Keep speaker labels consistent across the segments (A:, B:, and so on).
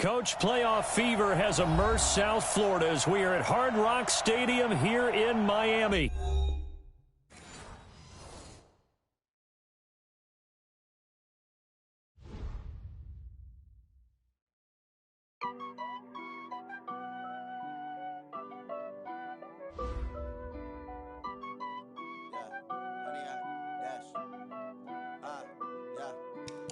A: Coach, playoff fever has immersed South Florida as we are at Hard Rock Stadium here in Miami.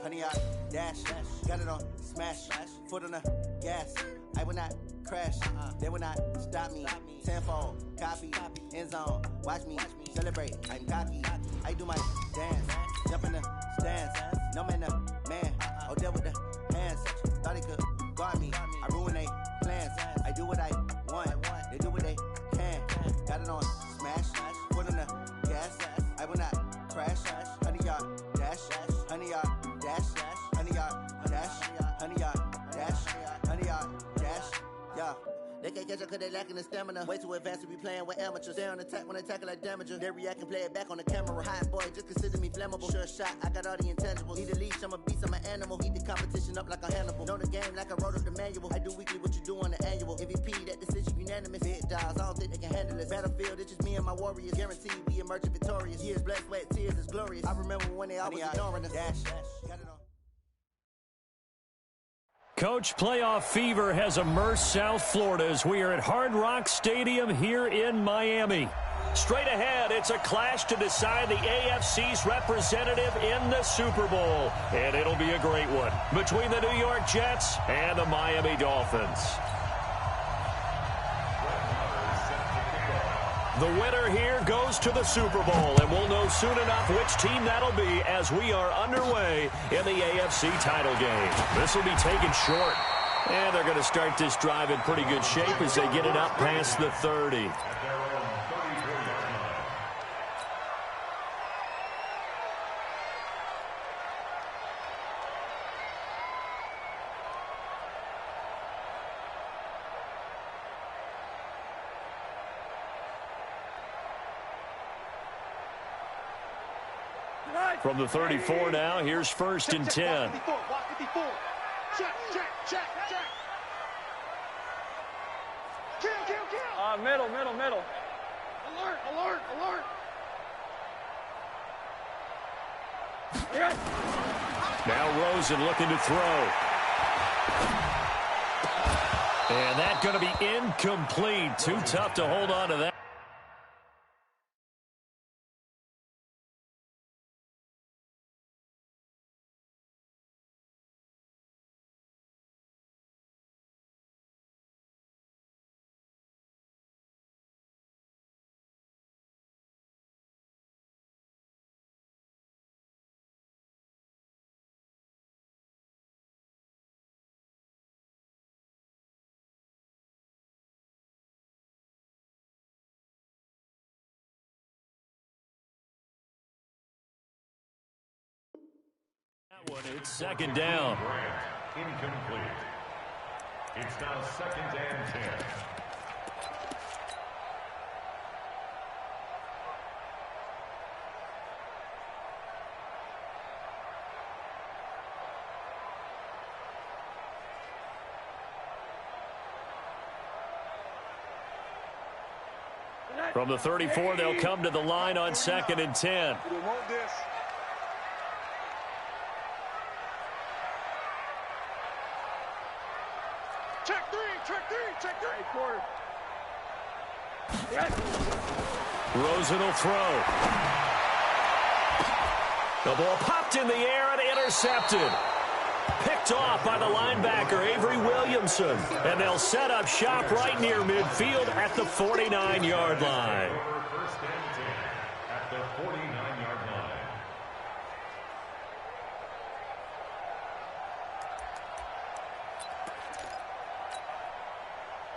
B: Honey, I dash, got it on smash, foot on the gas. I will not crash, they will not stop me. Tenfold, copy, end zone, watch me celebrate. I'm cocky, I do my dance, jump in the stands. No man, man, oh deal with the hands. Thought he could guard me, I ruin they plans. I do what I want, they do what they can. Got it on smash, foot on the gas. I will not crash, honey, y'all dash, honey, y'all dash, honey, y'all dash, honey, y'all dash, honey, y'all dash, yeah. They can't catch up cause they lacking the stamina. Way too advanced to be playing with amateurs. They on attack when they tackle like damager. They react and play it back on the camera. Hot boy, just consider me flammable. Sure shot, I got all the intangibles. Need a leash, I'm a beast, I'm an animal. Heat the competition up like a Hannibal. Know the game like I wrote up the manual. I do weekly what you do on the annual. MVP, that decision unanimous. Big dials, I don't think they can handle it. Battlefield, it's just me and my warriors. Guaranteed we emerge victorious. Years, blood, sweat, tears, it's glorious. I remember when they always ignoring us. Dash, got it on.
A: Coach, playoff fever has immersed South Florida as we are at Hard Rock Stadium here in Miami. Straight ahead, it's a clash to decide the AFC's representative in the Super Bowl. And it'll be a great one between the New York Jets and the Miami Dolphins. The winner here goes to the Super Bowl, and we'll know soon enough which team that'll be as we are underway in the AFC title game. This will be taken short, and they're going to start this drive in pretty good shape as they get it up past the 30. From the 34 now, here's first and 10.
C: Check, check, check, check. Kill. Middle. Alert, alert, alert. Yes.
A: Now Rosen looking to throw. And that's going to be incomplete. Too tough to hold on to that. It's second down.
D: Incomplete. It's now second and 10.
A: From the 34, they'll come to the line on second and 10.
C: Check three. Quarter.
A: Yes. Rosen will throw. The ball popped in the air and intercepted. Picked off by the linebacker, Avery Williamson. And they'll set up shop right near midfield at the 49-yard line.
D: First and 10 at the 49-yard line.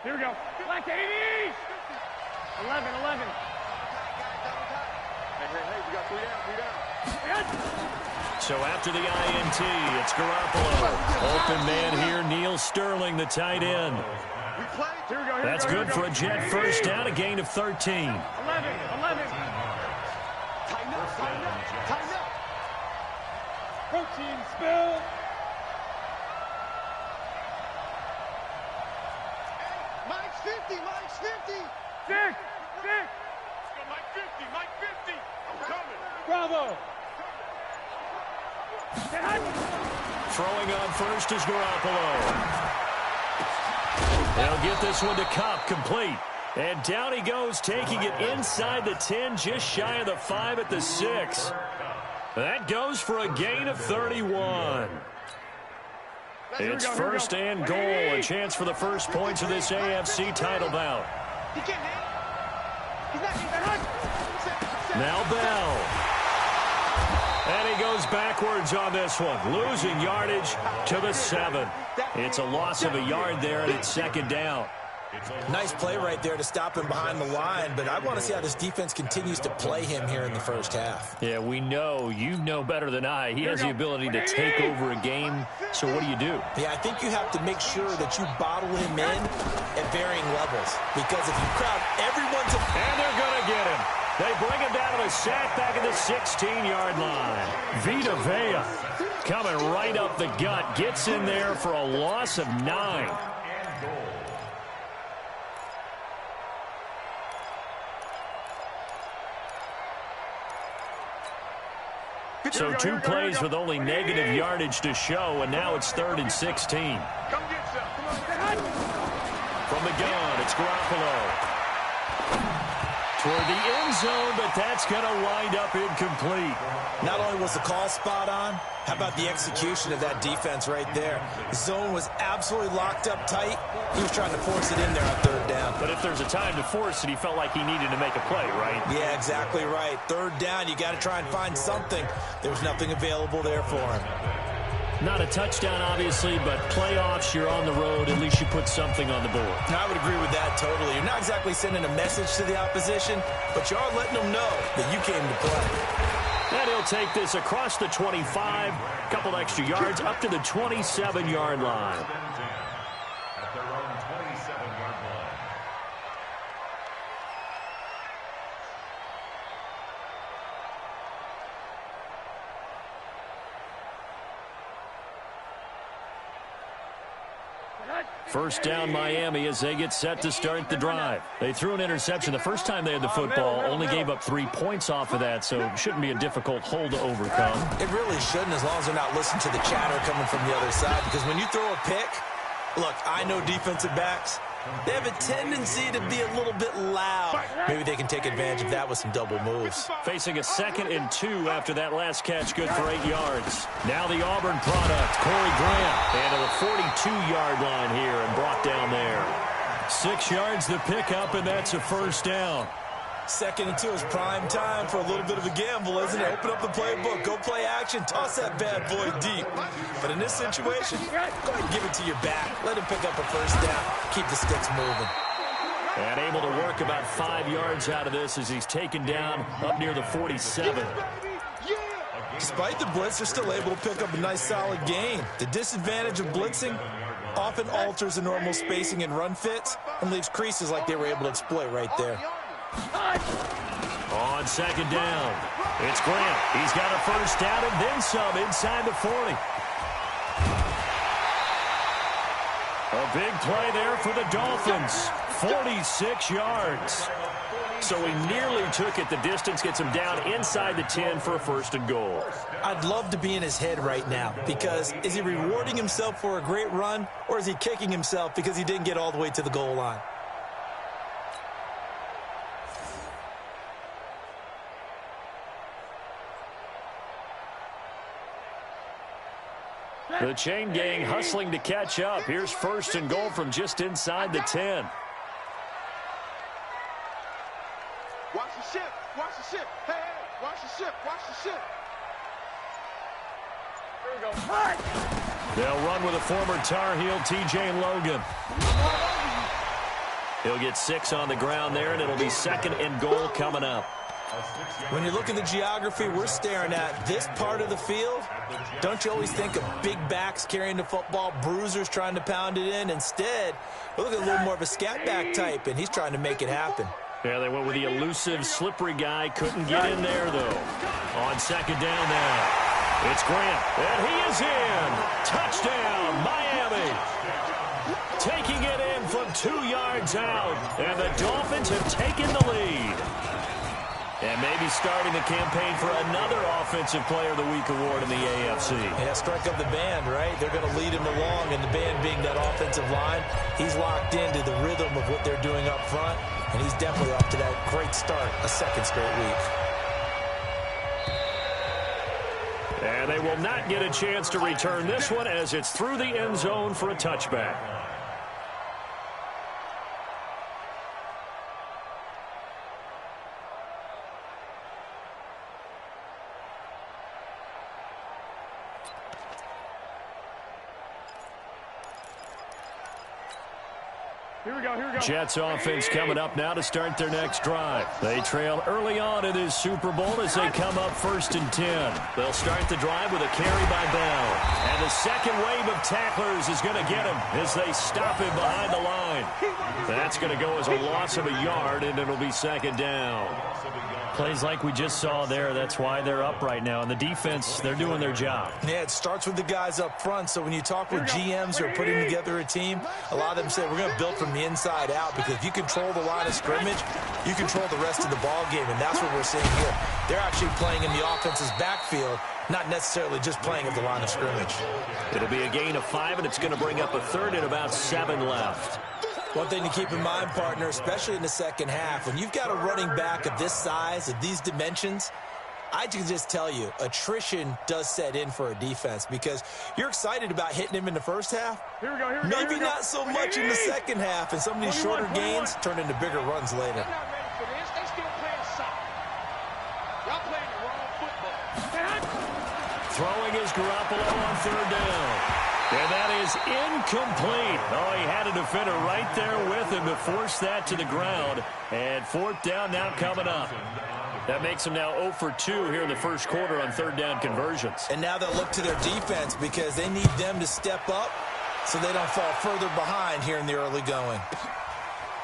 C: Here we go. Black 80s. 11. Hey, we got three down. Yes.
A: So after the INT, it's Garoppolo. Open man here, Neil Sterling, the tight end. That's good for a Jet first down, a gain of 13.
C: 11. Tighten up. Protein spill. Mike's 50. Dick. Let's go, Mike 50. Mike 50. I'm coming. Bravo.
A: Throwing on first is Garoppolo. They'll get this one to Cup, complete. And down he goes, taking it inside the 10, just shy of the 5 at the 6. That goes for a gain of 31. It's first and goal, a chance for the first points of this AFC title bout. Now Bell. And he goes backwards on this one, losing yardage to the 7. It's a loss of a yard there, and it's second down.
E: Nice play right there to stop him behind the line, but I want to see how this defense continues to play him here in the first half.
A: Yeah, we know. You know better than I. He has the ability to take over a game, so what do you do?
E: Yeah, I think you have to make sure that you bottle him in at varying levels, because if you crowd everyone's...
A: And they're going to get him. They bring him down to the sack back at the 16-yard line. Vita Vea coming right up the gut, gets in there for a loss of 9. So 2 plays with only negative yardage to show, and now it's 3rd and 16. From the gun, it's Garoppolo. Toward the end zone, but that's going to wind up incomplete.
E: Not only was the call spot on, how about the execution of that defense right there? The zone was absolutely locked up tight. He was trying to force it in there on 3rd down.
A: But if there's a time to force it, he felt like he needed to make a play, right?
E: Yeah, exactly right. 3rd down, you got to try and find something. There was nothing available there for him.
A: Not a touchdown, obviously, but playoffs, you're on the road. At least you put something on the board.
E: I would agree with that totally. You're not exactly sending a message to the opposition, but you are letting them know that you came to play.
A: And he'll take this across the 25, a couple extra yards, up to the 27-yard line.
D: At their own 27-yard line.
A: First down Miami as they get set to start the drive. They threw an interception the first time they had the football, only gave up 3 points off of that, so it shouldn't be a difficult hole to overcome.
E: It really shouldn't, as long as they're not listening to the chatter coming from the other side, because when you throw a pick, look, I know defensive backs, they have a tendency to be a little bit loud. Maybe they can take advantage of that with some double moves.
A: Facing a 2nd and 2 after that last catch, good for 8 yards. Now the Auburn product, Corey Grant, and to the 42-yard line here and brought down there. 6 yards to pick up, and that's a first down.
E: 2nd and 2 is prime time for a little bit of a gamble, isn't it? Open up the playbook, go play action, toss that bad boy deep. But in this situation, go ahead and give it to your back. Let him pick up a first down. Keep the sticks moving.
A: And able to work about 5 yards out of this as he's taken down up near the 47.
E: Despite the blitz, they're still able to pick up a nice solid gain. The disadvantage of blitzing often alters the normal spacing and run fits and leaves creases like they were able to exploit right there.
A: On 2nd down, it's Grant. He's got a first down and then some inside the 40. A big play there for the Dolphins. 46 yards. So he nearly took it the distance, gets him down inside the 10 for a 1st and goal.
E: I'd love to be in his head right now, because is he rewarding himself for a great run, or is he kicking himself because he didn't get all the way to the goal line?
A: The chain gang hustling to catch up. Here's 1st and goal from just inside the 10.
C: Watch the ship. Watch the ship. Hey, hey, watch the ship. Watch the ship. There we go.
A: They'll run with a former Tar Heel, TJ Logan. He'll get 6 on the ground there, and it'll be 2nd and goal coming up.
E: When you look at the geography we're staring at, this part of the field, don't you always think of big backs carrying the football, bruisers trying to pound it in? Instead, we're looking at a little more of a scat back type, and he's trying to make it happen.
A: Yeah, they went with the elusive, slippery guy. Couldn't get in there, though. On 2nd down now, it's Grant, and he is in. Touchdown, Miami. Taking it in from 2 yards out, and the Dolphins have taken the lead. And maybe starting the campaign for another Offensive Player of the Week award in the AFC.
E: Yeah, strike up the band, right? They're going to lead him along, and the band being that offensive line, he's locked into the rhythm of what they're doing up front, and he's definitely off to that great start, a second straight week.
A: And they will not get a chance to return this one as it's through the end zone for a touchback.
C: Here we go.
A: Jets offense coming up now to start their next drive. They trail early on in this Super Bowl as they come up 1st and 10. They'll start the drive with a carry by Bell. And the second wave of tacklers is going to get him as they stop him behind the line. That's going to go as a loss of a yard, and it'll be 2nd down. Plays like we just saw there. That's why they're up right now. And the defense, they're doing their job.
E: Yeah, it starts with the guys up front. So when you talk with GMs who are putting together a team, a lot of them say we're going to build from the inside out, because if you control the line of scrimmage, you control the rest of the ball game, and that's what we're seeing here. They're actually playing in the offense's backfield, not necessarily just playing at the line of scrimmage.
A: It'll be a gain of 5, and it's going to bring up a 3rd and about 7 left.
E: One thing to keep in mind, partner, especially in the second half, when you've got a running back of this size, of these dimensions, I can just tell you, attrition does set in for a defense, because you're excited about hitting him in the first half. Maybe not so much in the second half, and some of these shorter gains turn into bigger runs later.
C: They're not ready for this. They still playing soccer. Y'all playing the wrong football.
A: Throwing is Garoppolo on 3rd down. And that is incomplete. Oh, he had a defender right there with him to force that to the ground. And 4th down now coming up. That makes them now 0 for 2 here in the first quarter on 3rd down conversions.
E: And now they'll look to their defense, because they need them to step up so they don't fall further behind here in the early going.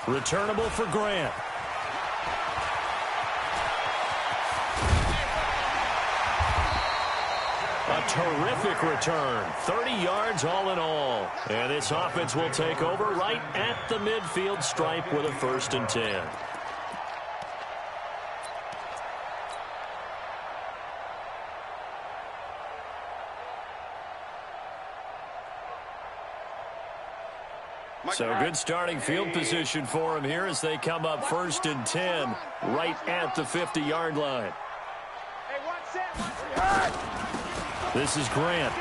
A: Returnable for Grant. A terrific return. 30 yards all in all. And this offense will take over right at the midfield stripe with a 1st and 10. So good starting field position for him here as they come up 1st and 10 right at the 50-yard line.
C: Hey, watch that.
A: This is Grant.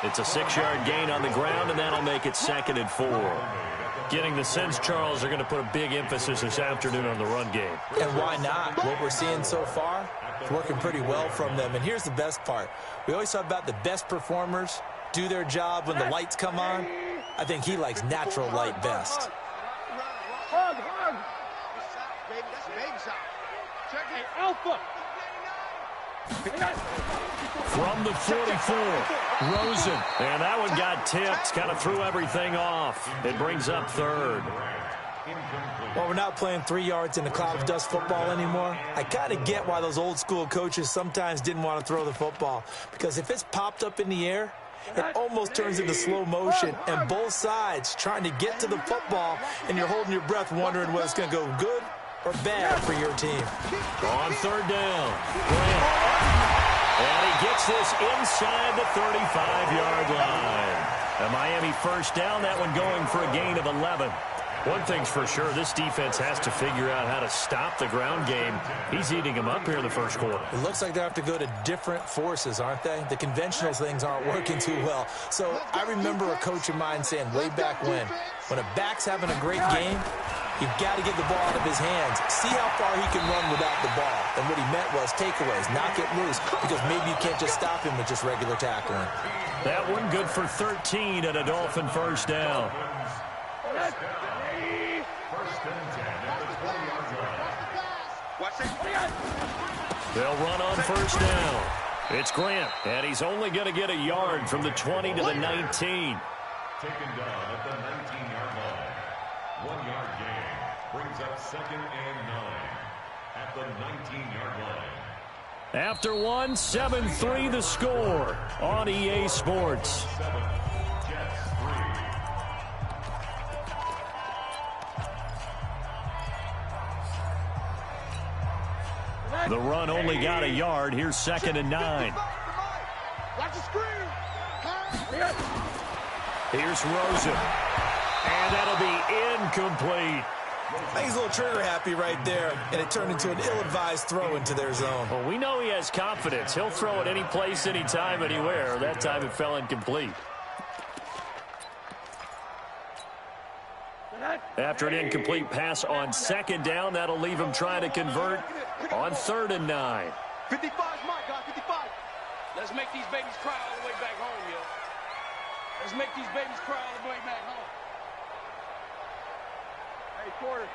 A: It's a 6-yard gain on the ground, and that'll make it 2nd and 4. Getting the sense, Charles, are going to put a big emphasis this afternoon on the run game.
E: And why not? What we're seeing so far, it's working pretty well from them. And here's the best part. We always talk about the best performers do their job when the lights come on. I think he likes natural light best.
C: Hug. That's a baby shot. Check it. Alpha.
A: From the 44, Rosen. And that one got tipped, kind of threw everything off. It brings up 3rd.
E: Well, we're not playing 3 yards in a cloud of dust football anymore. I kind of get why those old school coaches sometimes didn't want to throw the football, because if it's popped up in the air, it almost turns into slow motion, and both sides trying to get to the football, and you're holding your breath wondering whether it's going to go good or bad for your team.
A: On 3rd down, Grant. And he gets this inside the 35-yard line. A Miami 1st down, that one going for a gain of 11. One thing's for sure, this defense has to figure out how to stop the ground game. He's eating them up here in the first quarter.
E: It looks like they have to go to different forces, aren't they? The conventional things aren't working too well. So I remember a coach of mine saying way back when a back's having a great game, you've got to get the ball out of his hands. See how far he can run without the ball. And what he meant was takeaways, knock it loose, because maybe you can't just stop him with just regular tackling.
A: That one good for 13 and a Dolphin 1st down. They'll run on 1st down. It's Grant, and he's only going to get a yard from the 20 to the 19.
D: Taken down at the 19-yard line. 1-yard gain brings up 2nd and 9 at the 19-yard line.
A: After 7-3 the score on EA Sports. The run only got a yard. Here's 2nd and 9.
C: Watch the screen.
A: Here's Rosen. And that'll be incomplete.
E: I think he's a little trigger happy right there, and it turned into an ill-advised throw into their zone.
A: Well, we know he has confidence. He'll throw it any place, anytime, anywhere. That time it fell incomplete. After an incomplete pass on 2nd down, that'll leave him trying to convert on 3rd and 9.
C: 55 is my guy, 55.
F: Let's make these babies cry all the way back home, yo. Let's make these babies cry all the way back home.
C: Hey, quarter.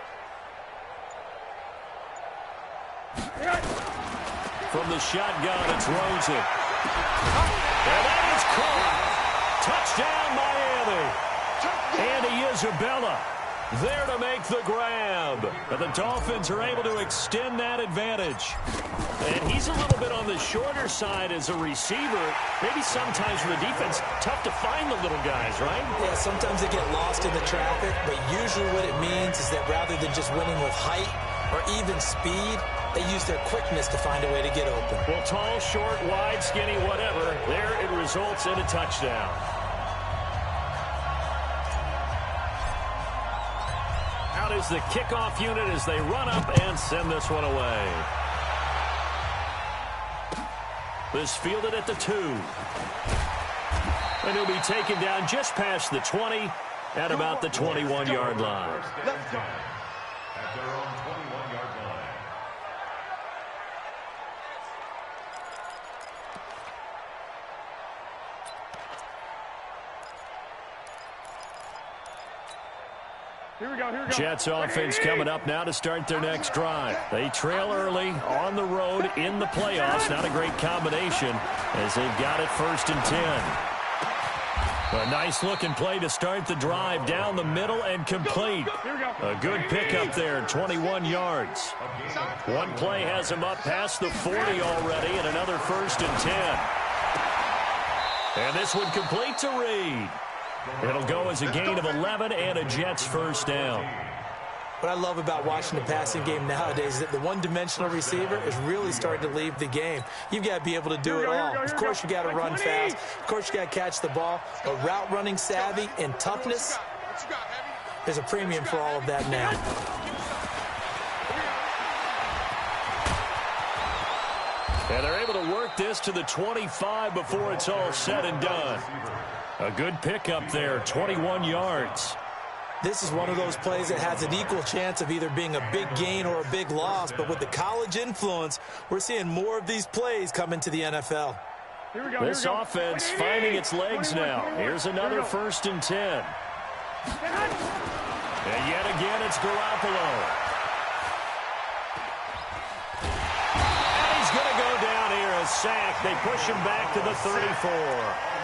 A: From the shotgun, it's Rosen. And that is caught. Touchdown, Miami. Andy Isabella there to make the grab. But the Dolphins are able to extend that advantage. And he's a little bit on the shorter side as a receiver. Maybe sometimes for the defense, tough to find the little guys, right?
E: Yeah, sometimes they get lost in the traffic, but usually what it means is that rather than just winning with height or even speed, they use their quickness to find a way to get open.
A: Well, tall, short, wide, skinny, whatever, there it results in a touchdown. Out is the kickoff unit as they run up and send this one away. This fielded at the 2. And he'll be taken down just past the 20 at about the 21-yard line.
D: At their own 21-yard line.
C: Here we go.
A: Jets offense coming up now to start their next drive. They trail early on the road in the playoffs. Not a great combination as they've got it 1st and 10. A nice-looking play to start the drive down the middle and complete. A good pickup there, 21 yards. One play has him up past the 40 already and another 1st and 10. And this one complete to Reed. It'll go as a gain of 11 and a Jets 1st down.
E: What I love about watching the passing game nowadays is that the one-dimensional receiver is really starting to leave the game. You've got to be able to do it all. Of course, you got to run fast. Of course, you got to catch the ball. But route running savvy and toughness, there's a premium for all of that now.
A: And they're able to work this to the 25 before it's all said and done. A good pickup there, 21 yards.
E: This is one of those plays that has an equal chance of either being a big gain or a big loss. But with the college influence, we're seeing more of these plays come into the NFL.
A: This offense finding its legs now. Here's another 1st and 10. And yet again, it's Garoppolo. And he's going to go down here, a sack. They push him back to the 34.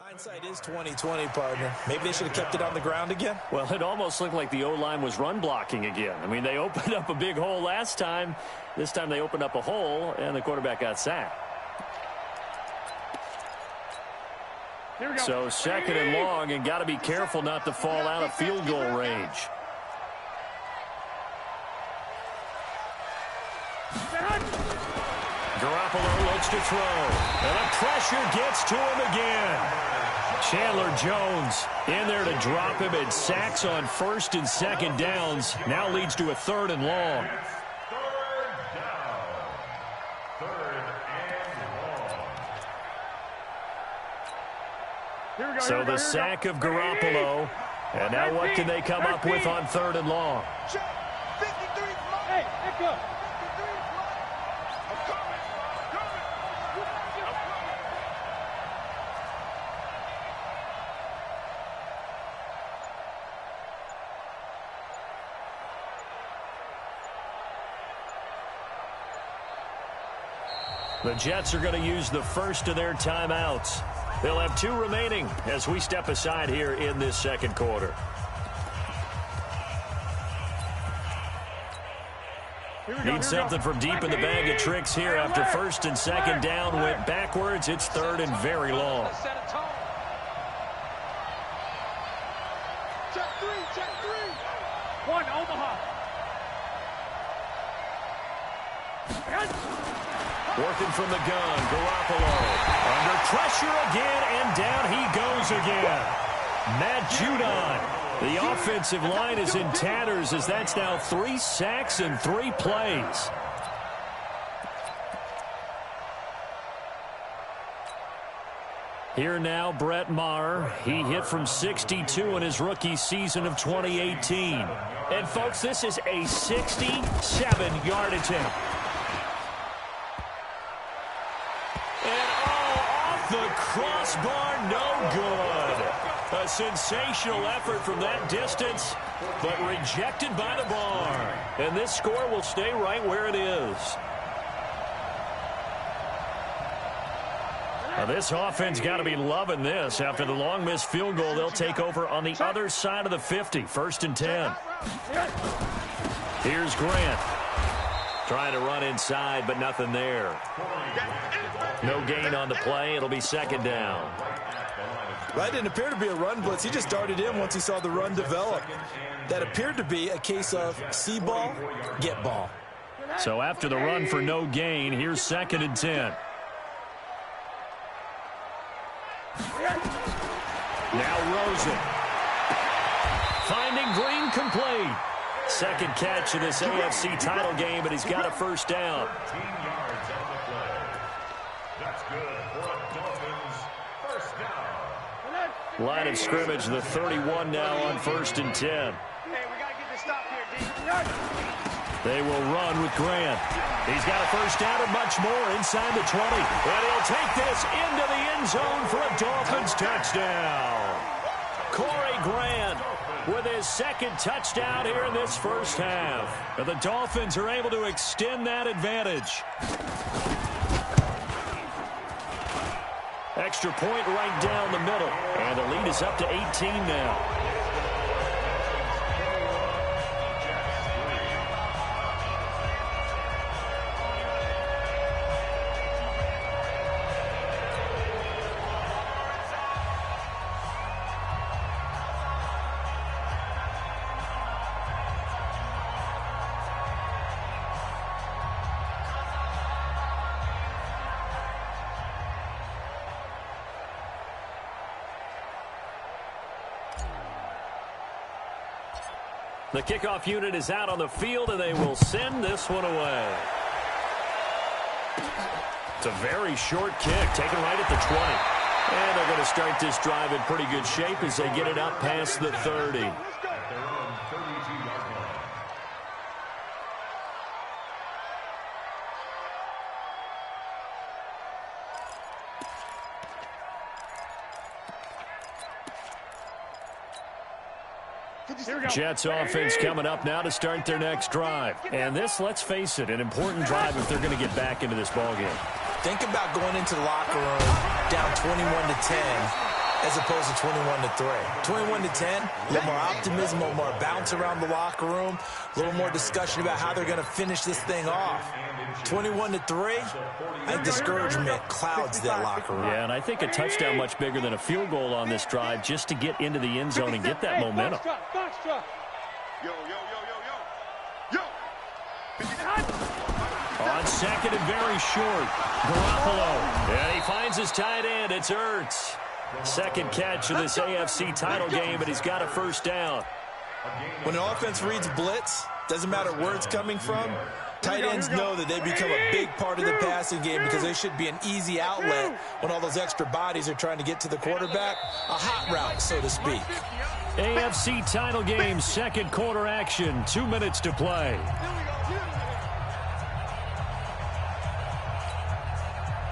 E: Hindsight is 20/20, partner. Maybe they should have kept it on the ground again.
A: Well, it almost looked like the O-line was run blocking again. I mean, they opened up a big hole last time. This time they opened up a hole, and the quarterback got sacked. So second and long, and got to be careful not to fall out of field goal range. Garoppolo looks to throw, and the pressure gets to him again. Chandler Jones in there to drop him, and sacks on first and second downs. Now leads to a third and long. So the sack of Garoppolo, and now what can they come up with on third and long?
C: Hey, echo.
A: The Jets are going to use the first of their timeouts. They'll have 2 remaining as we step aside here in this second quarter. Need something from deep in the bag of tricks here after first and second down went backwards. It's third and very long.
C: Check three. One, Omaha.
A: Working from the gun, Garoppolo. Under pressure again, and down he goes again. Matt Judon. The offensive line is in tatters as that's now 3 sacks in 3 plays. Here now, Brett Maher. He hit from 62 in his rookie season of 2018. And, folks, this is a 67-yard attempt. The crossbar, no good. A sensational effort from that distance, but rejected by the bar. And this score will stay right where it is. Now this offense got to be loving this. After the long missed field goal, they'll take over on the other side of the 50, first and 10. Here's Grant. Trying to run inside, but nothing there. No gain on the play. It'll be second down.
E: That didn't appear to be a run blitz. He just darted in once he saw the run develop. That appeared to be a case of see ball, get ball.
A: So after the run for no gain, here's second and 10. Now Rosen. Finding Green complete. Second catch of this AFC title game, and he's got a first down.
D: 13 yards on the play. That's good for a Dolphins first down.
A: Line of scrimmage, the 31 now on first and 10.
C: Hey, we got to get this stop here, D.
A: They will run with Grant. He's got a first down and much more inside the 20. And he'll take this into the end zone for a Dolphins touchdown. Corey Grant with his second touchdown here in this first half. And the Dolphins are able to extend that advantage. Extra point right down the middle. And the lead is up to 18 now. The kickoff unit is out on the field, and they will send this one away. It's a very short kick, taken right at the 20. And they're going to start this drive in pretty good shape as they get it up past the 30.
D: At their own 32-yard line.
A: Jets offense coming up now to start their next drive. And this, let's face it, an important drive if they're going to get back into this ballgame.
E: Think about going into the locker room down 21-10 as opposed to 21-3. 21-10, a little more optimism, a little more bounce around the locker room, a little more discussion about how they're going to finish this thing off. 21-3, I think discouragement clouds that locker room.
A: Yeah, and I think a touchdown much bigger than a field goal on this drive just to get into the end zone and get that momentum. On second and very short, Garoppolo. And he finds his tight end. It's Ertz. Second catch of this AFC title game, but he's got a first down.
E: When an offense reads blitz, doesn't matter where it's coming from, tight ends know that they become a big part of the passing game because they should be an easy outlet when all those extra bodies are trying to get to the quarterback. A hot route, so to speak.
A: AFC title game, second quarter action, 2 minutes to play.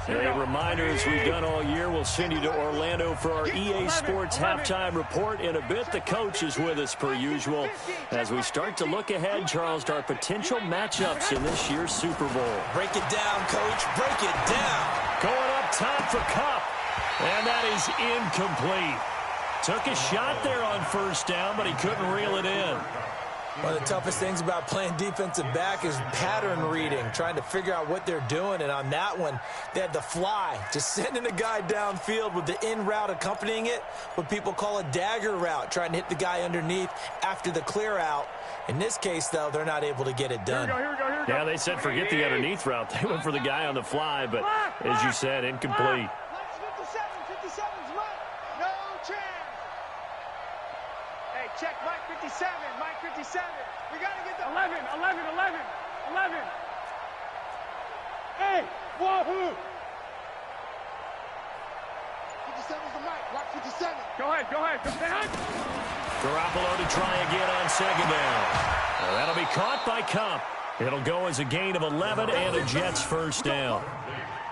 A: A reminder, as we've done all year, we'll send you to Orlando for our EA Sports halftime report in a bit. The coach is with us per usual as we start to look ahead, Charles, to our potential matchups in this year's Super Bowl.
E: Break it down, Coach. Break it down.
A: Going up top for Kupp, and that is incomplete. Took a shot there on first down, but he couldn't reel it in.
E: One of the toughest things about playing defensive back is pattern reading, trying to figure out what they're doing. And on that one, they had the fly, just sending a guy downfield with the in route accompanying it, what people call a dagger route, trying to hit the guy underneath after the clear out. In this case, though, they're not able to get it done.
C: Here we go.
A: Yeah, they said forget the underneath route. They went for the guy on the fly, but as you said, incomplete.
C: 57's right. No chance. Hey, check Mike 57. Mike 57. We got to get the 11. Hey, wahoo. 57's the mic. Watch 57. Go ahead.
A: Garoppolo to try again on second down. Well, that'll be caught by Kupp. It'll go as a gain of 11 and a Jets first down.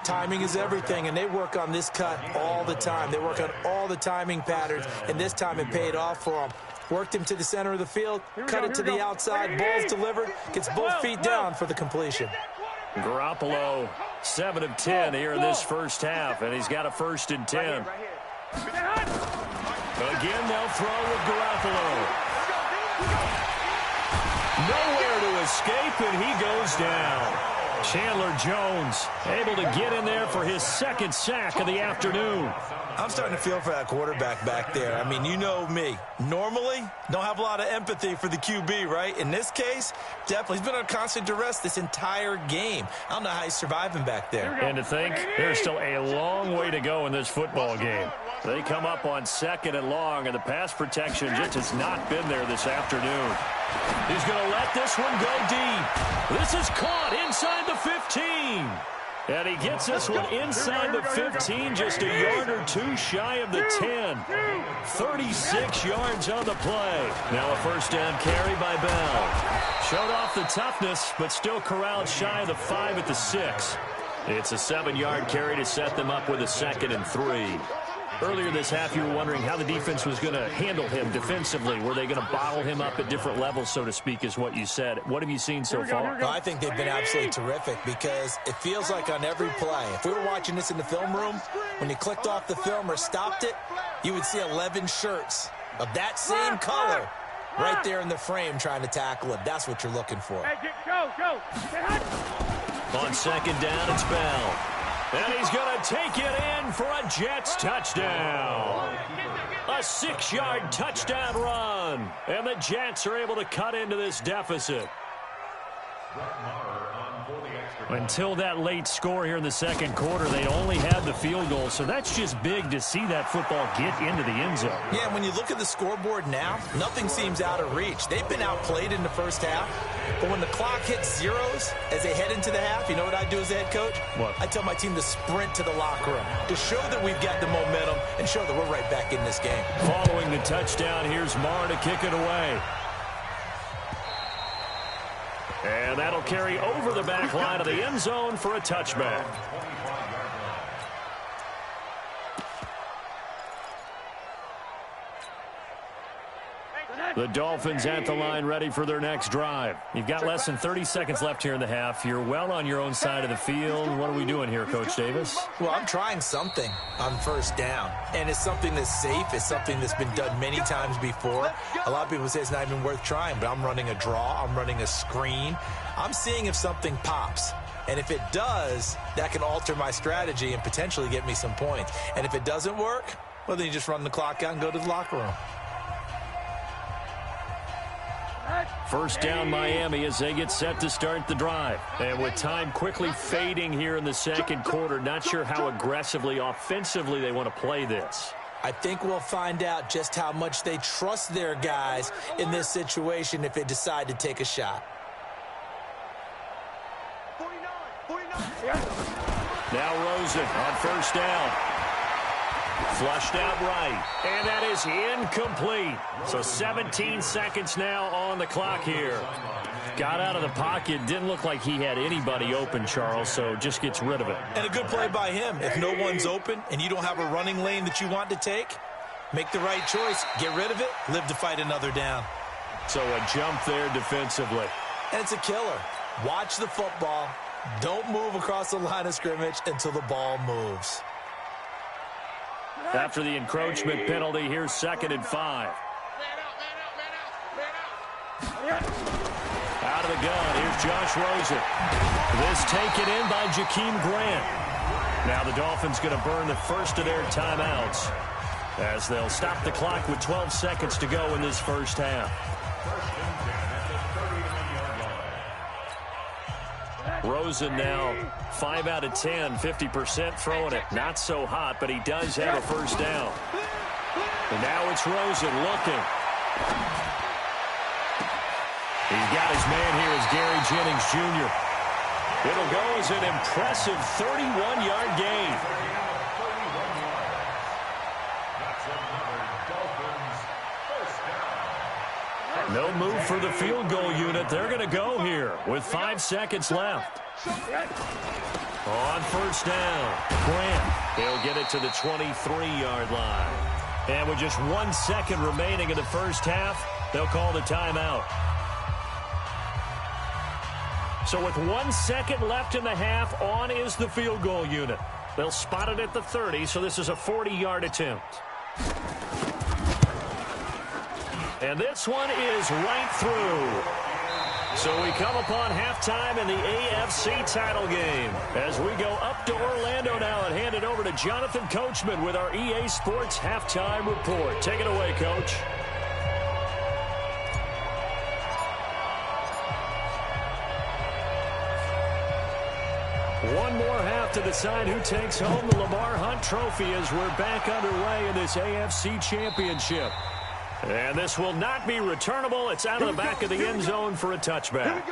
E: Timing is everything, and they work on this cut all the time. They work on all the timing patterns, and this time it paid off for them. Worked him to the center of the field, cut it to the outside, ball's delivered, gets both feet down for the completion.
A: Garoppolo, 7 of 10 here in this first half, and he's got a 1st and 10. Again, they'll throw with Garoppolo. Nowhere to escape, and he goes down. Chandler Jones able to get in there for his second sack of the afternoon.
E: I'm starting to feel for that quarterback back there. I mean, you know me. Normally, don't have a lot of empathy for the QB, right? In this case, definitely. He's been under constant duress this entire game. I don't know how he's surviving back there.
A: And to think, there's still a long way to go in this football game. They come up on second and long, and the pass protection just has not been there this afternoon. He's going to let this one go deep. This is caught inside the 15. And he gets this one inside the 15, just a yard or two shy of the 10. 36 yards on the play. Now a first down carry by Bell. Showed off the toughness, but still corralled shy of the 5 at the 6. It's a 7-yard carry to set them up with a 2nd and 3. Earlier this half, you were wondering how the defense was going to handle him defensively. Were they going to bottle him up at different levels, so to speak, is what you said. What have you seen so far?
E: Well, I think they've been absolutely terrific because it feels like on every play, if we were watching this in the film room, when you clicked off the film or stopped it, you would see 11 shirts of that same color right there in the frame trying to tackle him. That's what you're looking for.
C: Hey, go.
A: On second down, it's Bell. And he's going to take it in for a Jets touchdown. A 6-yard touchdown run. And the Jets are able to cut into this deficit. Until that late score here in the second quarter, they only had the field goal. So that's just big to see that football get into the end zone.
E: Yeah, when you look at the scoreboard now, nothing seems out of reach. They've been outplayed in the first half. But when the clock hits zeros as they head into the half, you know what I do as a head coach?
A: What?
E: I tell my team to sprint to the locker room to show that we've got the momentum and show that we're right back in this game.
A: Following the touchdown, here's Marr to kick it away. And that'll carry over the back line of the end zone for a touchback. The Dolphins at the line ready for their next drive. You've got less than 30 seconds left here in the half. You're well on your own side of the field. What are we doing here, Coach Davis?
E: Well, I'm trying something on first down, and it's something that's safe. It's something that's been done many times before. A lot of people say it's not even worth trying, but I'm running a draw. I'm running a screen. I'm seeing if something pops. And if it does, that can alter my strategy and potentially get me some points. And if it doesn't work, well, then you just run the clock out and go to the locker room.
A: First down, Miami, as they get set to start the drive. And with time quickly fading here in the second quarter, not sure how aggressively, offensively they want to play this.
E: I think we'll find out just how much they trust their guys in this situation if they decide to take a shot.
A: Now Rosen on first down. Flushed out right, and that is incomplete. So 17 seconds now on the clock here. Got out of the pocket, didn't look like he had anybody open, Charles, so just gets rid of it.
E: And a good play by him. If no one's open and you don't have a running lane that you want to take, make the right choice, get rid of it, live to fight another down.
A: So a jump there defensively.
E: And it's a killer. Watch the football. Don't move across the line of scrimmage until the ball moves.
A: After the encroachment penalty, here's 2nd and 5. Out of the gun, here's Josh Rosen. This taken in by Jakeem Grant. Now the Dolphins going to burn the first of their timeouts as they'll stop the clock with 12 seconds to go in this first half. Rosen now 5 out of 10, 50% throwing it. Not so hot, but he does have a first down. And now it's Rosen looking. He's got his man here as Gary Jennings Jr. It'll go as an impressive 31-yard gain. No move for the field goal unit. They're going to go here with 5 seconds left. On first down, Grant. He'll get it to the 23-yard line. And with just 1 second remaining in the first half, they'll call the timeout. So with 1 second left in the half, on is the field goal unit. They'll spot it at the 30, so this is a 40-yard attempt. And this one is right through. So we come upon halftime in the AFC title game as we go up to Orlando now and hand it over to Jonathan Coachman with our EA Sports halftime report. Take it away, Coach. One more half to decide who takes home the Lamar Hunt Trophy as we're back underway in this AFC Championship. And this will not be returnable. It's out of the back of the end zone for a touchback.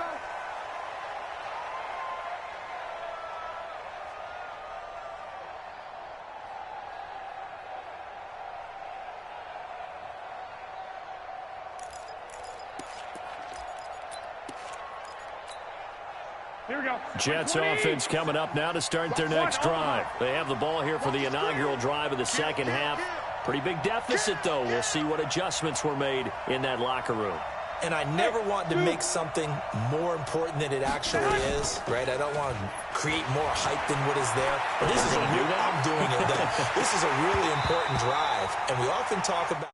C: Here we go.
A: Jets offense coming up now to start their next drive. They have the ball here for the inaugural drive of the second half. Pretty big deficit, though. We'll see what adjustments were made in that locker room.
E: And I never want to make something more important than it actually is, right? I don't want to create more hype than what is there. But this is a real, I'm doing it then. This is a really important drive. And we often talk about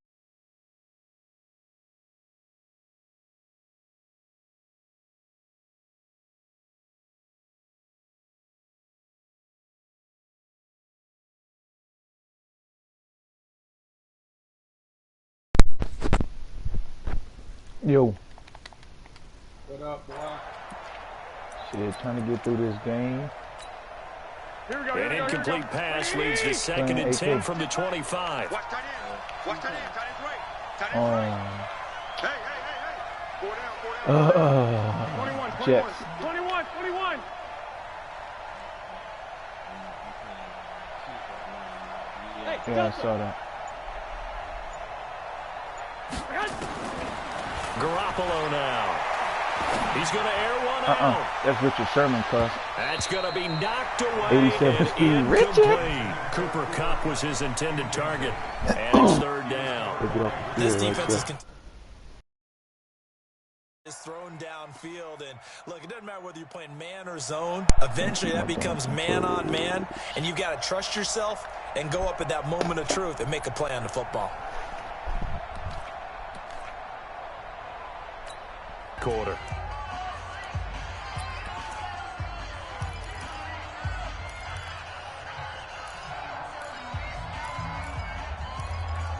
G: Yo.
C: What up, boy?
G: Shit, trying to get through this game.
C: Here we go.
A: An incomplete pass leads to 2nd and 10 from the 25.
C: Watch tight end. Watch tight end. Tight end's right. Tight end's right. Hey. 4 down. 21.
G: Jets.
C: 21.
G: Yeah, I saw that.
A: Garoppolo now. He's going to air one out.
G: That's Richard Sherman, cuz.
A: That's going to be knocked away.
G: 87 speed.
A: And
G: Richard.
A: incomplete. Cooper Kupp was his intended target. And it's 3rd down.
E: this defense is is thrown downfield, and look, it doesn't matter whether you're playing man or zone. Eventually that becomes man on man, and you've got to trust yourself and go up at that moment of truth and make a play on the football.
A: Quarter.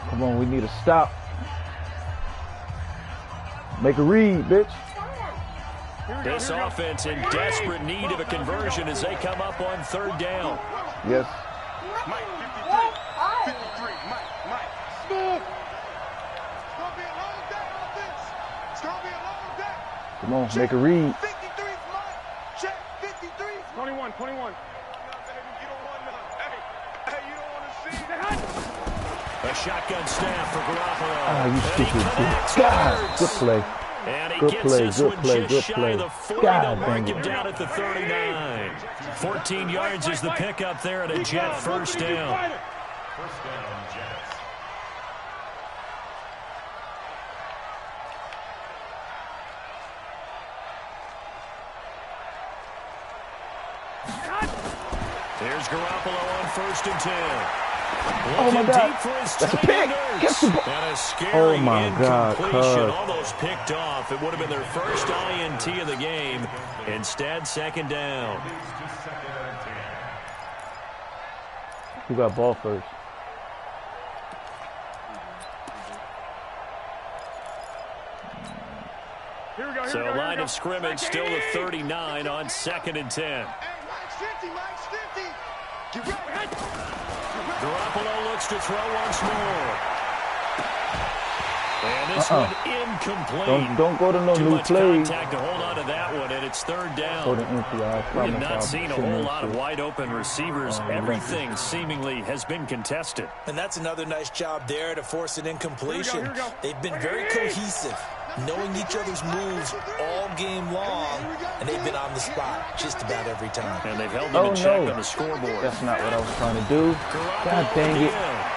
G: Come on, we need a stop. Make a read, bitch.
A: This offense in desperate need of a conversion as they come up on third down.
G: Yes.
C: Mike, 53, Mike. Smooth. It's going to be a long day on this. It's going to be a long day.
G: Come on, make a read.
C: 53, Mike. Check, 53. 21. You don't want hey, you don't want to see that.
A: A shotgun snap for Garoppolo.
G: Ah, you stupid shit. God, good play.
A: And he
G: Good
A: gets
G: play,
A: this
G: good
A: one
G: play,
A: just
G: good
A: shy
G: play.
A: of the 40.
G: God
A: They'll mark
G: dang
A: him
G: it.
A: down at the 39. 14 yards is the pickup there, and a Jet first down.
D: First down, Jets.
A: There's Garoppolo on 1st and 10.
G: Oh my God.
A: Deep for his
G: That's a
A: tight
G: pick.
A: end.
G: Get the ball.
A: And a scary
G: Oh my God,
A: incompletion.
G: cuz.
A: Almost picked off. It would have been their first INT of the game. Instead, second down.
G: Who got ball first?
C: Here we go.
A: So line of scrimmage still the 39 on 2nd and 10.
C: Hey, Mike's 50. Get ready.
A: Garoppolo looks to throw once more. And this one incomplete.
G: Don't go to no
A: Too
G: new
A: much
G: play.
A: contact to hold on to that one, and it's third down.
G: Go to empty. I
A: We
G: promise
A: have not
G: I'll
A: seen a
G: send
A: whole
G: that
A: lot of
G: shit.
A: wide open receivers. Everything seemingly has been contested.
E: And that's another nice job there to force an incompletion.
C: Here we go.
E: They've been very cohesive, knowing each other's moves all game long, and they've been on the spot just about every time.
A: And they've held them in check on the scoreboard.
G: That's not what I was trying to do. God dang it.
A: Again.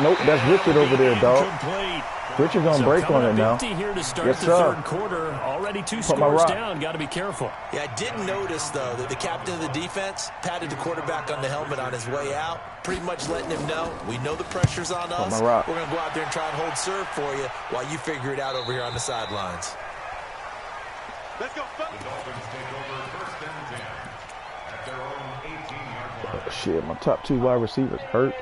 G: Nope, that's Richard over there, dog.
A: Incomplete.
G: Richard gonna
A: So
G: break
A: coming
G: on it
A: up
G: now.
A: empty here to start
G: Yes,
A: the
G: sir.
A: third quarter. Already 2
G: Put my
A: scores
G: rock.
A: down. Got to be careful.
E: Yeah, I did notice, though, that the captain of the defense patted the quarterback on the helmet on his way out, pretty much letting him know, we know the pressure's on us.
G: my rock.
E: We're going to go out there and try and hold serve for you while you figure it out over here on the sidelines.
C: Let's go,
D: The Dolphins take over 1st and 10 at their own 18-yard line.
G: Oh, shit, my top 2 wide receivers hurt.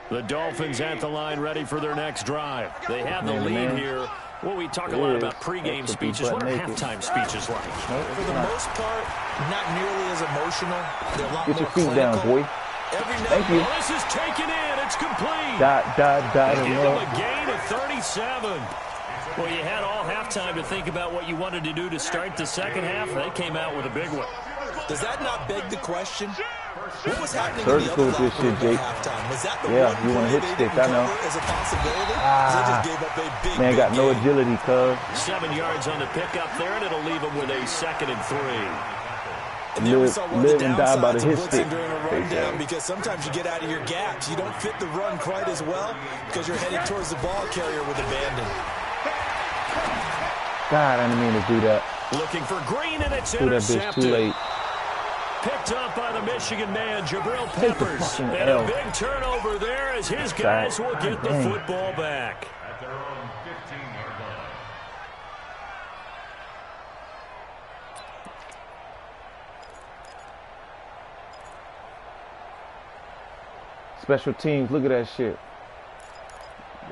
A: The Dolphins at the line ready for their next drive. They have the lead
G: Man.
A: here. Well, we talk a lot
G: It
A: about
G: is.
A: pregame
G: That could be
A: speeches. What are
G: butt naked.
A: halftime speeches like?
E: For the most part, not nearly as emotional. They're a lot
G: Get
E: more
G: your feet down,
E: clinical.
G: boy.
E: Every now
G: Thank you.
A: Well, this is taken in. It's complete.
G: Dot,
A: They
G: and
A: give them
G: up.
A: a gain of 37. Well, you had all halftime to think about what you wanted to do to start the second half. They came out with a big one.
E: Does that not beg the question? What was happening
G: Surgical
E: in the
G: with
E: other
G: this shit,
E: locker room
G: Jake.
E: at halftime? Was that the
G: Yeah,
E: one
G: you wanna
E: play
G: hit
E: they
G: stick,
E: didn't
G: I know.
E: cover as a possibility? 'Cause
G: Ah.
E: they just gave up a big,
G: Man
E: big
G: got no
E: gain.
G: agility, cuz.
A: 7 yards on the pickup there, and it'll leave them with a 2nd and 3.
E: And there we
G: Live-
E: saw one of the
G: live and die by the
E: downsides
G: hit
E: of blitzing
G: stick,
E: during a
G: they
E: rundown,
G: say.
E: because sometimes you get out of your gaps. You don't fit the run quite as well because you're headed towards the ball carrier with abandon.
G: God, I didn't mean to do that.
A: Looking for Green, and it's
G: Do that bitch
A: intercepted.
G: too late.
A: Picked up by the Michigan man, Jabril
G: Take the
A: Peppers.
G: fucking
A: And
G: L.
A: a big turnover there as his guys will get the
G: Dang.
A: football back.
D: At their own 15-yard line.
G: Special teams, look at that shit.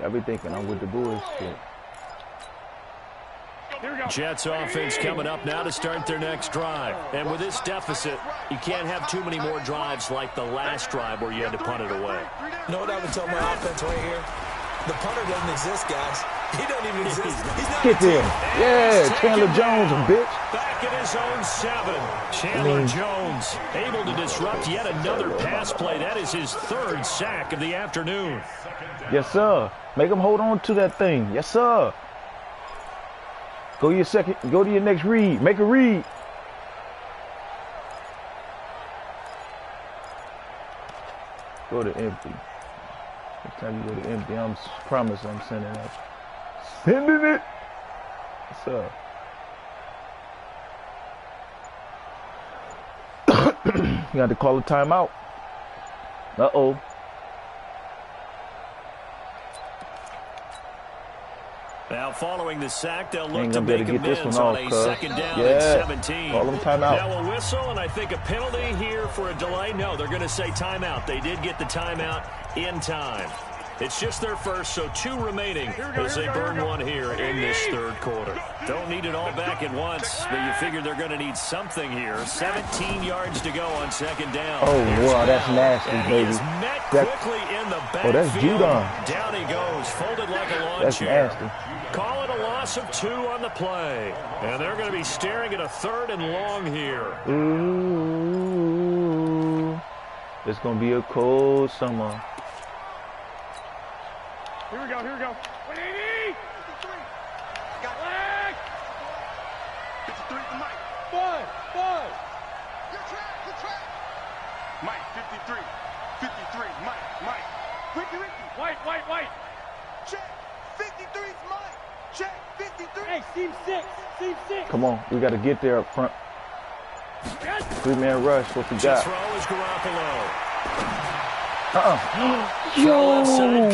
G: I be thinking I'm with the bullshit.
A: Jets offense coming up now to start their next drive. And with this deficit, you can't have too many more drives like the last drive where you had to punt it away.
E: You know what I would tell my offense right here? The punter doesn't exist, guys. He doesn't even exist. He's not
G: Get
E: a team.
G: there. Yeah, Chandler Jones, bitch.
A: Back at his own 7. Chandler Jones able to disrupt yet another pass play. That is his 3rd sack of the afternoon.
G: Yes, sir. Make him hold on to that thing. Yes, sir. Go to your second. Go to your next read. Make a read. Go to empty. Next time you go to empty, promise I'm sending that Hitting it. So. You got to call a timeout. Uh-oh.
A: Now, following the sack, they'll look to make amends
G: on
A: a second down
G: and
A: 17.
G: Call them timeout.
A: Now a whistle, and I think a penalty here for a delay. No, they're going to say timeout. They did get the timeout in time. It's just their first, so 2 remaining as they burn one here in this third quarter. Don't need it all back at once, but you figure they're going to need something here. 17 yards to go on second down.
G: Oh, wow, that's nasty, baby.
A: He is met quickly in the backfield.
G: Oh, that's Judon.
A: Down he goes, folded like a lawn
G: That's
A: chair.
G: nasty.
A: Call it a loss of 2 on the play. And they're going to be staring at a 3rd and long here.
G: Ooh, it's going to be a cold summer.
C: Here we go, here we go. 180! 53. Got leg! 53 to Mike. 5. Good track. Mike, 53. 53, Mike. Ricky. White. Check. 53's Mike. Check. 53. Hey, seam 6.
G: Come on, we got to get there up front. 3-man rush, what we got?
A: Throw is Garoppolo.
G: Yo,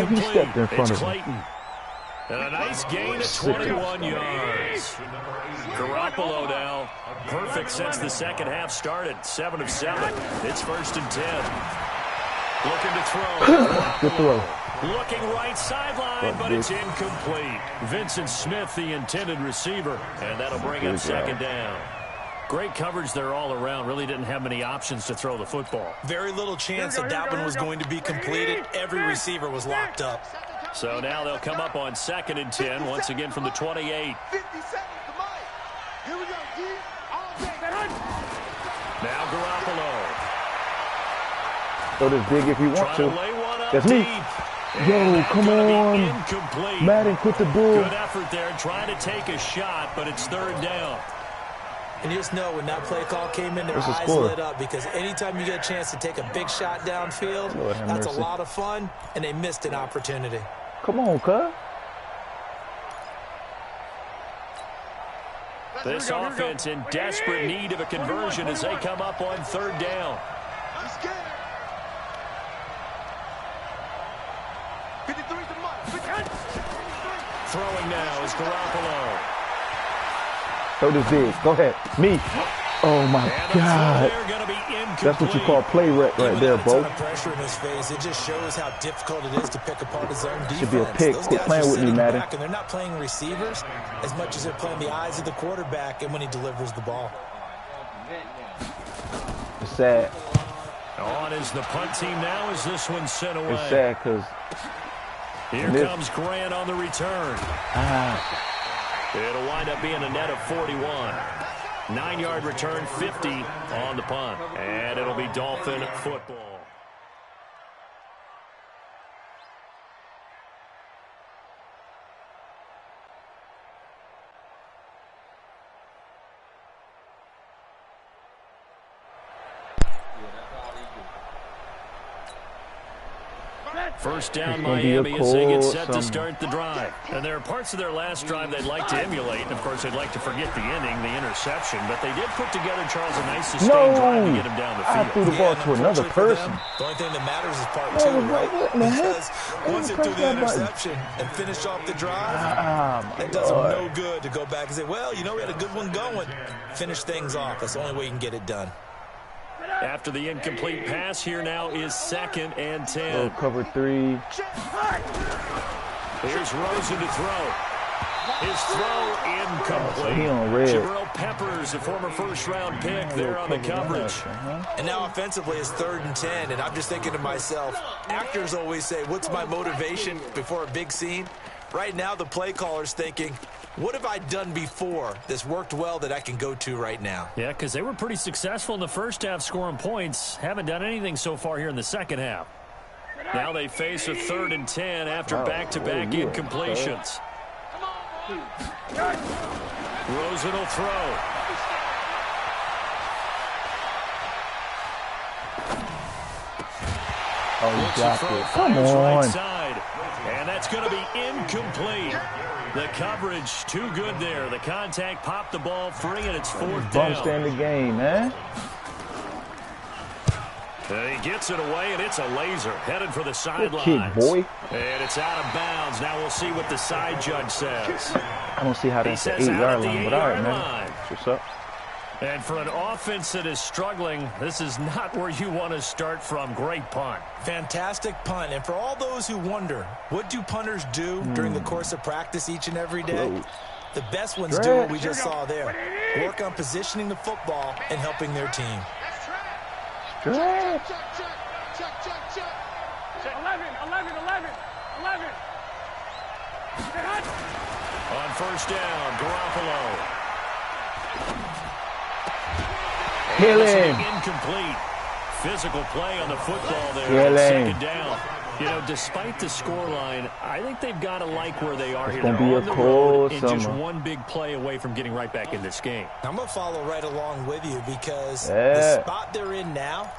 G: he stepped in front of him.
A: Clayton. And a nice gain of 21 yards. Garoppolo now, perfect since the second half started. 7 of 7. It's 1st and 10. Looking to throw.
G: Good throw.
A: Looking right sideline, but it's incomplete. Vincent Smith, the intended receiver, and that'll bring up second down. Great coverage there all around. Really didn't have many options to throw the football.
E: Very little chance that one was going to be completed. Every receiver was locked up.
A: So now they'll come up on 2nd and 10, once again from the 28.
C: 50 seconds to Mike. Here we go, D. All day.
A: Now Garoppolo.
G: Throw this big if you want to.
A: Lay one up
G: That's me.
A: deep.
G: Yo, come on.
A: Incomplete.
G: Madden, quit the bull.
A: Good effort there, trying to take a shot, but it's 3rd down.
E: And you just know when that play call came in, their eyes lit up, because anytime you get a chance to take a big shot downfield, that's a lot of fun, and they missed an opportunity.
G: Come on, cuz.
A: This offense in desperate need of a conversion as they come up on 3rd down.
C: I'm scared. 53 to Mike.
A: Throwing now is Garoppolo.
G: Throw this big. Go ahead. Me. Oh, my God. That's what you call play right there, Bo.
E: Pressure in his face. It just shows how difficult it is to pick apart his own defense.
G: Should be a pick. Quit playing with me, Madden.
E: And they're not playing receivers as much as they're playing the eyes of the quarterback and when he delivers the ball.
G: It's sad.
A: On is the punt team now as this one's sent away.
G: It's sad because...
A: Here comes Grant on the return. It'll wind up being a net of 41. 9-yard return, 50 on the punt. And it'll be Dolphin football. First down Miami as they get set to start the drive. And there are parts of their last drive they'd like to emulate. And, of course, they'd like to forget the inning, the interception. But they did put together, Charles, a nice sustained drive to get him down the field.
G: I threw the ball to another person.
E: The only thing that matters is part 2, right? Because once they threw the interception and finished off the drive, it does them no good to go back and say, well, you know, we had a good one going. Finish things off. That's the only way you can get it done.
A: After the incomplete pass, here now is 2nd and 10.
G: Oh, cover 3.
A: Here's Rosen to throw. His throw incomplete.
G: He on red.
A: Jabril Peppers, a former first-round pick, there on the coverage.
E: And now offensively it's 3rd and 10, and I'm just thinking to myself, actors always say, what's my motivation before a big scene? Right now the play caller's thinking, what have I done before that's worked well that I can go to right now?
A: Yeah, because they were pretty successful in the first half scoring points. Haven't done anything so far here in the second half. Now they face a 3rd and 10 after back-to-back incompletions. Rosen will throw.
G: Oh, you dropped it. Come on.
A: Right side. And that's going to be incomplete. The coverage too good there. The contact popped the ball free, and it's fourth
G: Bump
A: down.
G: stand the game, man.
A: He gets it away, and it's a laser headed for the
G: Good
A: sidelines.
G: kick, boy.
A: And it's out of bounds. Now we'll see what the side judge says.
G: I don't see how that's the
A: says out
G: 8-yard
A: at the
G: line, but all right,
A: 8-yard
G: man.
A: line.
G: What's up?
A: And for an offense that is struggling, this is not where you want to start from. Great punt.
E: Fantastic punt. And for all those who wonder, what do punters do during the course of practice each and every day?
G: Close.
E: The best ones do what we just saw there. Work on positioning the football and helping their team.
G: Stretch.
C: Check. 11.
A: On first down, Garoppolo.
G: Kill him.
A: Incomplete. Physical play on the football there.
G: Kill him.
A: Second down. You know, despite the scoreline, I think they've got to like where they are here.
G: gonna
A: They're
G: be
A: on
G: a
A: the
G: cold
A: road and just
G: summer.
A: one big play away from getting right back in this game.
E: I'm going to follow right along with you because
G: Yeah.
E: the spot they're in now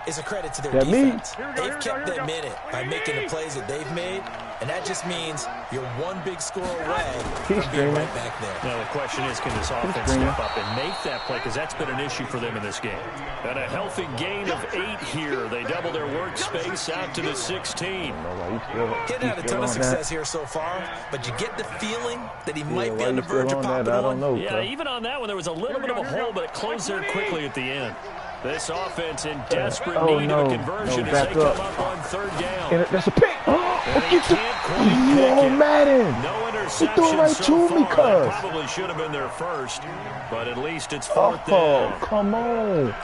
E: is a credit to their
G: That me.
E: defense. They've kept them in it by making the plays that they've made, and that just means you're one big score away
G: He's
E: from being
G: streaming.
E: right back there.
A: Now the question is, can this offense step up and make that play? Because that's been an issue for them in this game. And a healthy gain of 8 here. They double their workspace out to the 16.
E: He's had a ton of success here so far, but you get the feeling that he might be on the verge of popping
G: I don't
E: one.
G: know.
A: Yeah,
G: bro.
A: even on that one, there was a little bit of a hole, but it closed there quickly at the end. This offense in desperate
G: Oh,
A: need
G: no.
A: of a conversion
G: No,
A: as
G: back
A: they
G: up.
A: come up on third down.
G: And that's a pick. Oh,
A: And he can't quite
G: you
A: pick
G: all
A: it.
G: Madden.
A: No
G: He
A: interception
G: threw it right
A: so
G: to me,
A: far. That
G: cuz.
A: probably should have been their first, but at least it's fourth
G: Oh,
A: down.
G: come on.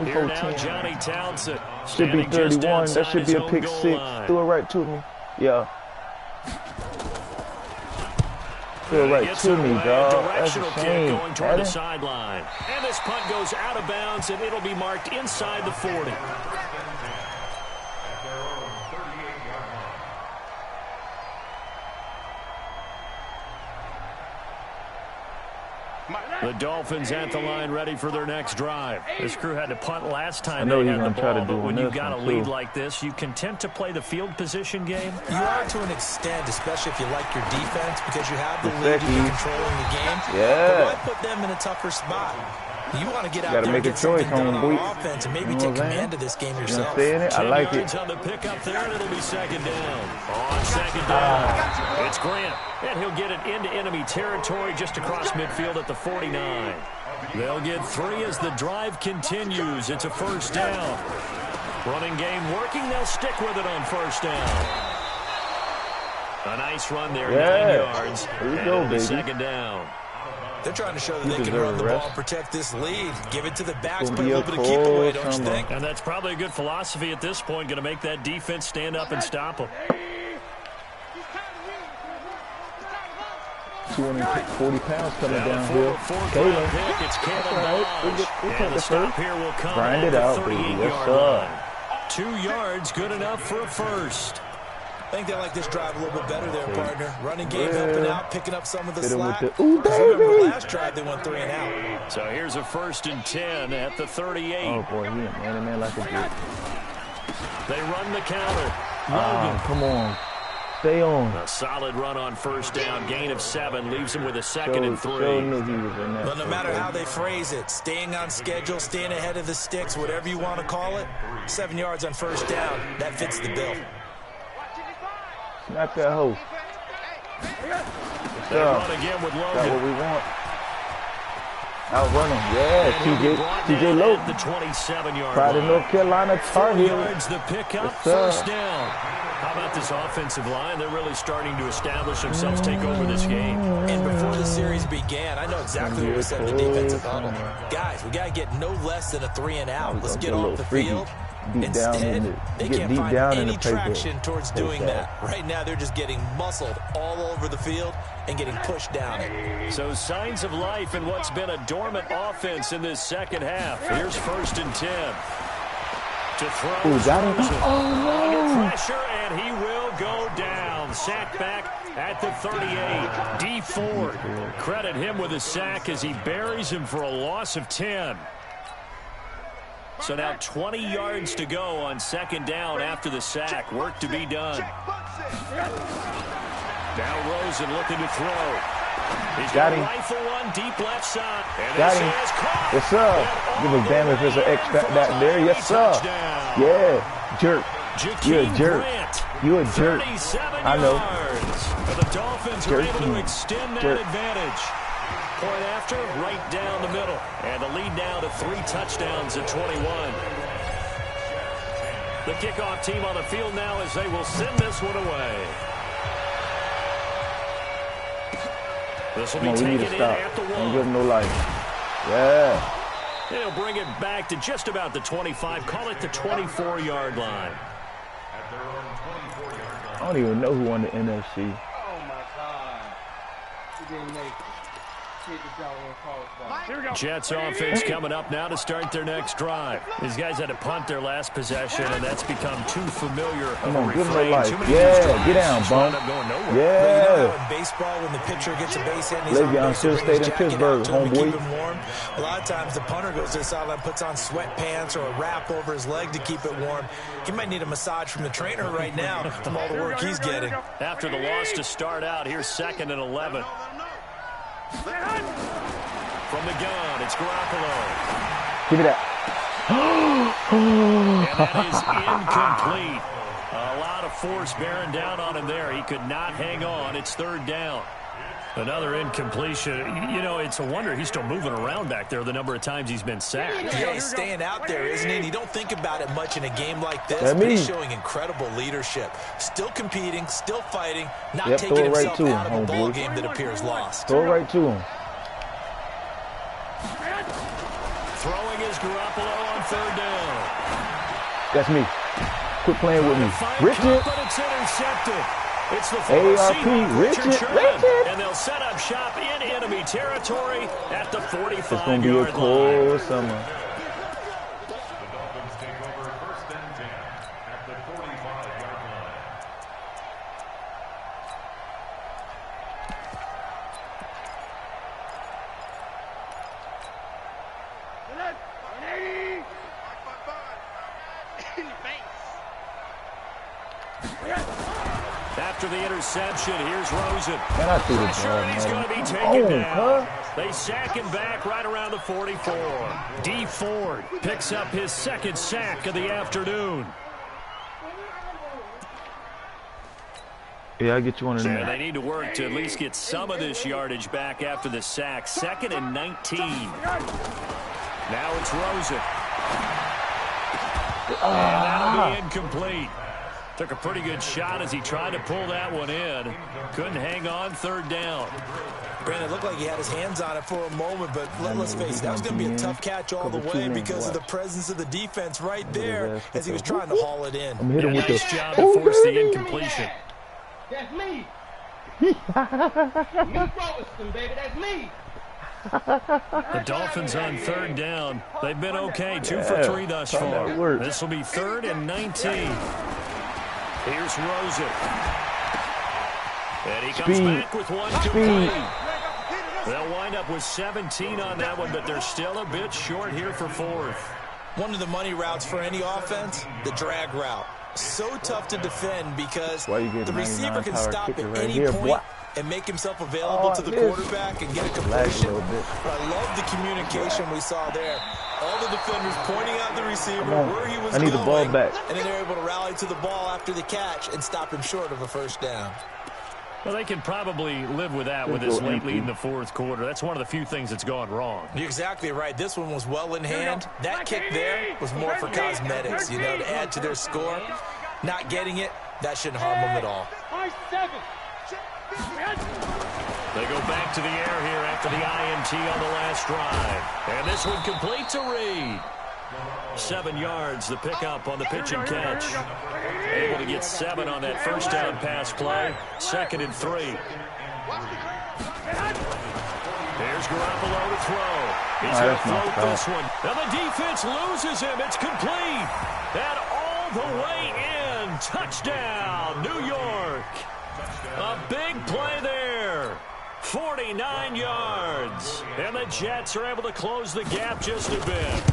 A: Here now,
G: 24-10.
A: Johnny Townsend.
G: Should be
A: standing just
G: 31. That
A: outside
G: should be
A: his
G: a
A: own
G: pick
A: goal
G: 6.
A: line.
G: Threw it right to me. Yeah. Threw it
A: He
G: right
A: gets
G: to
A: it
G: me,
A: away.
G: dog.
A: A
G: That's
A: directional
G: a
A: kick
G: shame.
A: going toward the
G: Madden.
A: sideline. And this punt goes out of bounds, and it'll be marked inside the 40. The Dolphins at the line ready for their next drive. This crew had to punt last time
G: I know
A: they
G: he's
A: had the
G: gonna try to
A: ball,
G: do
A: but when
G: on
A: you
G: this
A: got a
G: one,
A: lead
G: too.
A: like this, you content to play the field position game?
E: You are to an extent, especially if you like your defense, because you have the lead,
G: Exactly.
E: you're controlling the game.
G: Yeah.
E: But why put them in a tougher spot? You want to get out
G: Gotta
E: there and
G: make a
E: get something
G: choice,
E: done on
G: homeboy.
E: offense and maybe
G: You know
E: take
G: what I'm
E: command
G: saying?
E: of this game
G: You know what
E: yourself.
G: I'm saying? I
A: 10
G: like
A: yards
G: it.
A: on the pickup there, and it'll be second down. On second down, it's Grant, and he'll get it into enemy territory just across midfield at the 49. They'll get 3 as the drive continues. It's a first down. Running game working. They'll stick with it on first down. A nice run there,
G: Yeah.
A: 9 yards.
G: There you
A: And
G: go,
A: it'll be
G: baby.
A: second down.
E: They're trying to show that
G: You
E: they can
G: deserve
E: run the
G: a
E: ball
G: rest.
E: and protect this lead. Give it to the backs,
G: Gonna
E: play a
G: be a
E: little bit of keep away,
G: cold
E: don't you
G: summer.
E: think?
A: And that's probably a good philosophy at this point. Going to make that defense stand up and stop them.
G: 240 pounds coming
A: Now the
G: downhill.
A: fourth
G: Kalen.
A: round pick, it's Caleb
G: That's all right. We
A: Dodge.
G: take
A: And
G: the
A: the stop
G: first.
A: here will come
G: Grind
A: at
G: it
A: the
G: out, baby.
A: 38-yard
G: Yes, sir.
A: line. 2 yards, good enough for a first.
E: I think they like this drive a little bit better there, partner. Running game helping out, picking up some of the
G: Hit him with
E: slack.
G: the- ooh,
E: Remember
G: baby.
E: last drive they went 3 and out.
A: So here's a 1st and 10 at the 38.
G: Oh, boy. He a man like a dude.
A: They run the counter.
G: Ah,
A: Logan.
G: come on. Stay on.
A: A solid run on first down. Gain of 7 leaves him with a 2nd and 3.
G: Joe knew he was in that.
E: But no matter how they phrase it, staying on schedule, staying ahead of the sticks, whatever you want to call it, 7 yards on first down, that fits the bill.
G: Snap that hoe.
A: They run again with
G: That's what
A: Logan.
G: we want. Outrun him. Yeah,
A: And he'll be brought
G: TJ
A: down
G: Lowe.
A: at the 27-yard
G: Pride of
A: line.
G: North Carolina
A: 4
G: target.
A: yards the pickup,
G: Yes, sir.
A: first down. How about this offensive line? They're really starting to establish themselves, take over this game.
E: And before the series began, I know exactly what we said in the defensive huddle. Guys, we got to get no less than a 3 and out. Let's get off the field.
G: Deep down in
E: Instead,
G: it.
E: they
G: Get
E: can't
G: deep
E: find
G: down in
E: any
G: the paper.
E: traction towards doing that. Right now, they're just getting muscled all over the field and getting pushed down it.
A: So signs of life in what's been a dormant offense in this second half. Here's 1st and 10. To throw.
G: Ooh, got him.
A: Under pressure, and he will go down. Sack back at the 38. D Ford. Credit him with a sack as he buries him for a loss of 10. So now 20 yards to go on 2nd down after the sack. Work to be done. Now Rosen looking to throw. He's
G: Got
A: got
G: him.
A: a rifle one deep left side. And
G: Got
A: this
G: him.
A: is caught.
G: Yes, sir. Give a damn if there's an X back there. Yes, sir.
A: Touchdown.
G: Yeah. Jerk. You're a
A: Jakeem
G: jerk.
A: Grant,
G: You're a jerk.
A: 37
G: I know.
A: yards. And the Dolphins are able to extend that advantage. Point after, right down the middle. And the lead now to 3 touchdowns at 21. The kickoff team on the field now as they will send this one away. This will be
G: Come on, we
A: taken
G: need to
A: in
G: stop.
A: at the
G: Don't give
A: 1.
G: him no life. Yeah.
A: They'll bring it back to just about the 25. Call it the 24-yard line.
G: I don't even know who won the NFC.
C: Oh my God. He didn't make it. Here we go.
A: Jets offense coming up now to start their next drive. These guys had to punt their last possession, and that's become too familiar.
G: Come on, give him no
A: refrain.
G: life.
A: Too many
G: Yeah,
A: of these drives
G: get down,
A: just
G: bum.
A: wound up going nowhere.
E: You know,
G: Yeah.
E: in baseball, when the pitcher gets a base hit and he's
G: Le'Veon
E: on base,
G: should
E: they
G: have
E: bring
G: stayed
E: his
G: in
E: jacket
G: Pittsburgh,
E: out to him to
G: homeboy.
E: keep him warm. A lot of times the punter goes to the sideline, puts on sweatpants or a wrap over his leg to keep it warm. He might need a massage from the trainer right now from all the work he's getting.
A: After the loss to start out, here's 2nd and 11. From the gun, it's Garoppolo.
G: Give me that.
A: And that is incomplete. A lot of force bearing down on him there. He could not hang on. It's 3rd down. Another incompletion. You know, it's a wonder he's still moving around back there the number of times he's been sacked.
E: Yeah, he's staying out there, isn't he? And you don't think about it much in a game like this,
G: That
E: but
G: me.
E: he's showing incredible leadership. Still competing, still fighting, not
G: Yep,
E: taking
G: throw it right
E: himself
G: to him,
E: out of a ball
G: homeboy.
E: game that appears lost.
G: Throw it right to him.
A: Throwing is Garoppolo on 3rd down.
G: That's me. Quit playing with me.
A: Fine
G: Richard.
A: cut, but it's intercepted. It's the
G: ARP,
A: Seahawks,
G: Richard,
A: Sherman.
G: Richard.
A: And they'll set up shop in enemy territory at the
G: It's going to be a
A: 45-yard line.
G: cold summer.
D: The Dolphins take over 1st and 10 at the 45-yard line.
A: After the interception, here's Rosen.
G: Man, I threw the
A: Pressure,
G: ball,
A: and he's going to be
G: man.
A: taken down.
G: Huh?
A: They sack him back right around the 44. D. Ford picks up his 2nd sack of the afternoon.
G: Yeah, I'll get you one of
A: And
G: them.
A: they need to work to at least get some of this yardage back after the sack. 2nd and 19. Now it's Rosen. And that'll be incomplete. Took a pretty good shot as he tried to pull that one in. Couldn't hang on. 3rd down.
E: Brandon, it looked like he had his hands on it for a moment, but let's face it, that was going to be a tough catch all the way because of the presence of the defense right there as he was trying to haul it in.
G: I'm hitting with
A: Nice
G: the.
A: job to force the incompletion.
C: That's me. Me Robertson, baby. That's me.
A: The Dolphins on 3rd down. They've been okay. 2 for 3 thus
G: Thought that
A: far.
G: worked.
A: This will be 3rd and 19. Here's Rosen. And he comes
G: Speed.
A: back with one complete. They'll wind up with 17 on that one, but they're still a bit short here for 4th.
E: One of the money routes for any offense, the drag route. So tough to defend because
G: Why you get
E: the receiver
G: 99
E: can
G: power
E: stop
G: kicker
E: at
G: right
E: any
G: here,
E: point
G: boy.
E: and make himself available to the quarterback and get a
G: Lag a
E: completion.
G: little bit.
E: But I love the communication we saw there. All the defenders pointing out the receiver,
G: Come on.
E: where he was
G: I need
E: going,
G: the ball back.
E: and then they're able to rally to the ball after the catch and stop him short of a 1st down.
A: Well, they can probably live with that with this late lead in the 4th quarter. That's one of the few things that's gone wrong.
E: You're exactly right. This one was well in hand. That kick there was more for cosmetics, you know, to add to their score. Not getting it, that shouldn't harm them at all.
A: They go back to the air here after the INT on the last drive. And this one complete to Reed. 7 yards, the pickup on the pitch and catch. Able to get 7 on that 1st down pass play. 2nd and 3. Here's Garoppolo to throw. He's going to float this one. Now the defense loses him. It's complete. And all the way in. Touchdown, New York. A big play there. 49 yards. And the Jets are able to close the gap just a bit.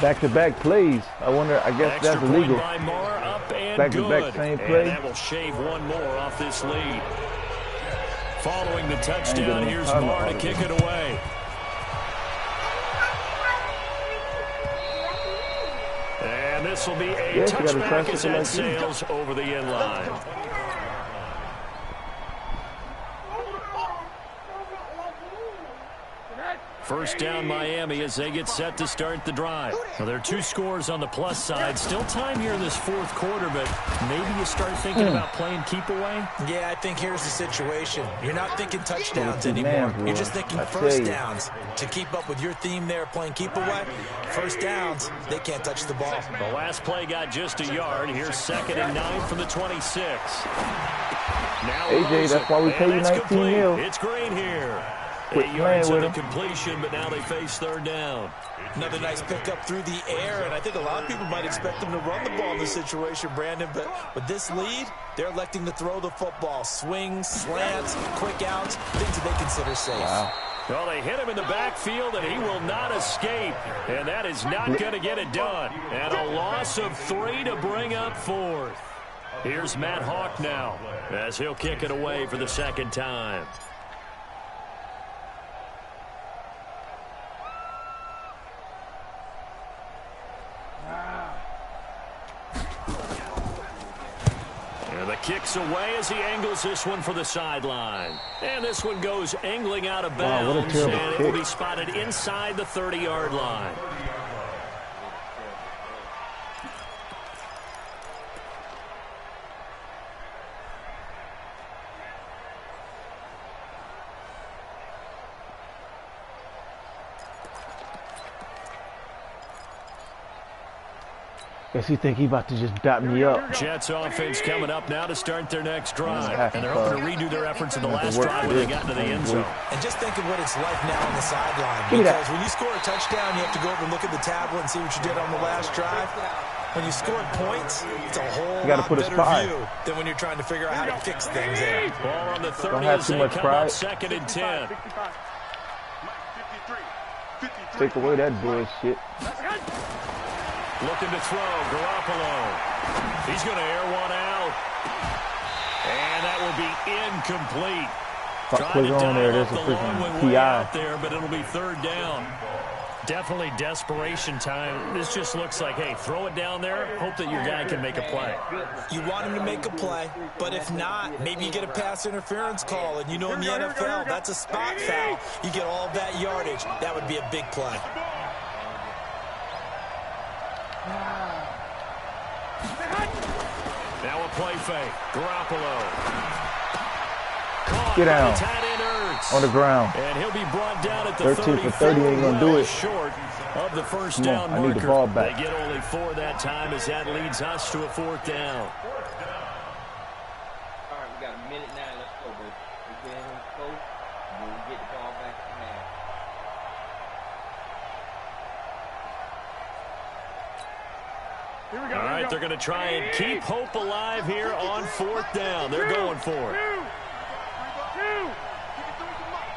G: Back-to-back plays. I wonder, I guess
A: Extra
G: that's
A: point
G: illegal.
A: by Moore, up and
G: Back-to-back
A: good.
G: same
A: And
G: play.
A: that will shave one more off this lead. Following the touchdown, here's Marr to kick it away. And this will be a touchback as that sails over the end line. First down Miami as they get set to start the drive. Well, there are 2 scores on the plus side. Still time here in this 4th quarter, but maybe you start thinking about playing keep away?
E: Yeah, I think here's the situation. You're not thinking touchdowns anymore. You're just thinking first downs. To keep up with your theme there, playing keep away, first downs, they can't touch the ball.
A: The last play got just a yard. Here's 2nd and 9 from the 26. Now
G: AJ, that's why we pay you 19 mil.
A: It's Green here.
G: Quit
A: 8 yards
G: playing
A: on
G: with
A: the completion, but now they face 3rd down.
E: Another nice pickup through the air, and I think a lot of people might expect them to run the ball in this situation, Brandon, but with this lead, they're electing to throw the football. Swings, slants, quick outs, things that they consider safe.
G: Wow.
A: Well, they hit him in the backfield, and he will not escape, and that is not going to get it done. And a loss of 3 to bring up 4th. Here's Matt Hawk now as he'll kick it away for the 2nd time. And the kick's away as he angles this one for the sideline. And this one goes angling out of bounds, and it will be spotted inside the 30-yard line.
G: Guess he think he about to just dot me up.
A: Jets offense coming up now to start their next drive. And they're hoping to redo their efforts in the last drive when they got into the end zone.
E: And just think of what it's like now on the sideline. Because when you score a touchdown, you have to go over and look at the tablet and see what you did on the last drive. When you score points, it's a whole lot better view than when you're trying to figure out how to fix things there.
A: Ball on the 30 as they come up 2nd and 10.
G: Take away that bullshit.
A: Looking to throw, Garoppolo. He's going to air one out. And that will be incomplete. Trying to dial up the long one way out there, but it'll be 3rd down. Definitely desperation time. This just looks like, hey, throw it down there, hope that your guy can make a play.
E: You want him to make a play, but if not, maybe you get a pass interference call, and you know in the NFL, that's a spot foul. You get all of that yardage. That would be a big play.
A: Now a play fake. Garoppolo.
G: Get down. On the ground.
A: And he'll be brought down at the
G: 13 for 30 ain't going to do it.
A: Short of the first down
G: marker. I need the ball back.
A: They get only 4 that time as that leads us to a 4th down.
H: All right, we got a minute now. Let's go, baby. We get him close, and then we get the ball back to half.
A: All right, they're going to try and keep hope alive here on 4th down. They're going for it.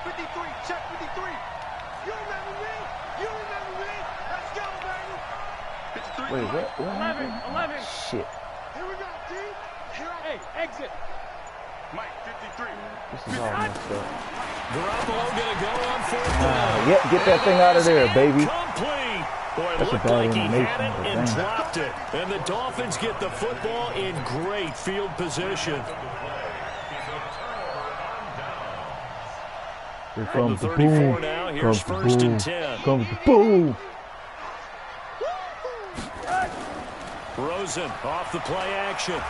C: 53, check 53. You remember me? You remember me? Let's go, baby. 53.
G: Wait, what?
C: 11.
G: Shit.
C: Here we go, D. Hey, exit. Mike, 53.
G: This is all messed up.
A: Garoppolo going to go on 4th down.
G: Yep, get that thing out of there, baby.
A: Complete. Boy, it
G: That's
A: looked
G: a bad
A: like he
G: animation,
A: had it and
G: dang.
A: dropped it. And the Dolphins get the football in great field position.
G: Here
A: From
G: comes
A: the
G: the
A: 34
G: boom.
A: now, here's
G: Comes the
A: 1st
G: boom.
A: and 10.
G: Comes the boom.
A: Rosen off the play action.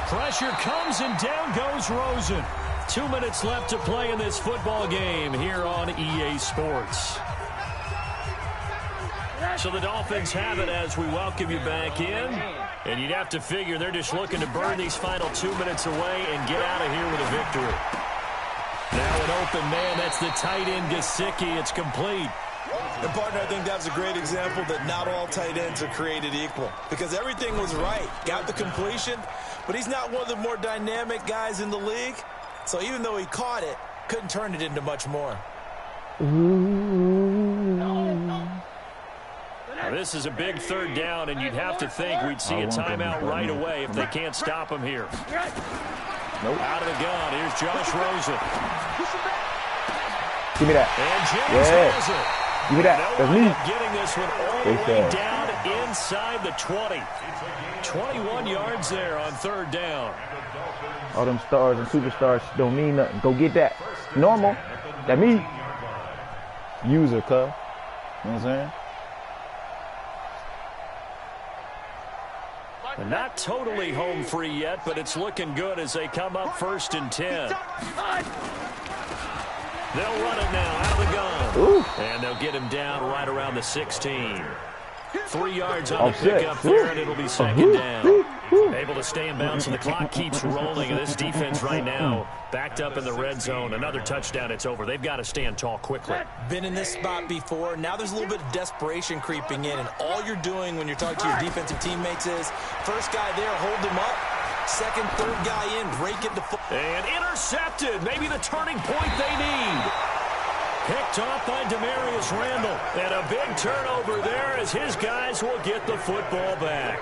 A: Pressure comes and down goes Rosen. 2 minutes left to play in this football game here on EA Sports. So the Dolphins have it as we welcome you back in. And you'd have to figure they're just looking to burn these final 2 minutes away and get out of here with a victory. Now an open man, that's the tight end Gesicki. It's complete.
E: And partner, I think that's a great example that not all tight ends are created equal. Because everything was right. Got the completion, but he's not one of the more dynamic guys in the league. So even though he caught it, couldn't turn it into much more.
A: Now, this is a big 3rd down, and you'd have to think we'd see a timeout right away if they can't stop him here.
G: Nope.
A: Out of the gun, here's Josh Rosen.
G: Give me that.
A: And Jennings has it.
G: Give me that. That's me.
A: Getting this one all the way down inside the 20. 21 yards there on third down.
G: All them stars and superstars don't mean nothing. Go get that. Normal. That me. User, cuz. You know what I'm saying?
A: They're not totally home free yet, but it's looking good as they come up 1st and 10. They'll run it now out of the gun.
G: Ooh.
A: And they'll get him down right around the 16. 3 yards on the pickup there, and it'll be second down. Able to stay in bounds, and the clock keeps rolling. And this defense right now backed up in the red zone. Another touchdown, it's over. They've got to stand tall quickly.
E: Been in this spot before. Now there's a little bit of desperation creeping in, and all you're doing when you're talking to your defensive teammates is first guy there, hold him up. Second, third guy in, break it to football.
A: And intercepted. Maybe the turning point they need. Picked off by Demarius Randall. And a big turnover there as his guys will get the football back.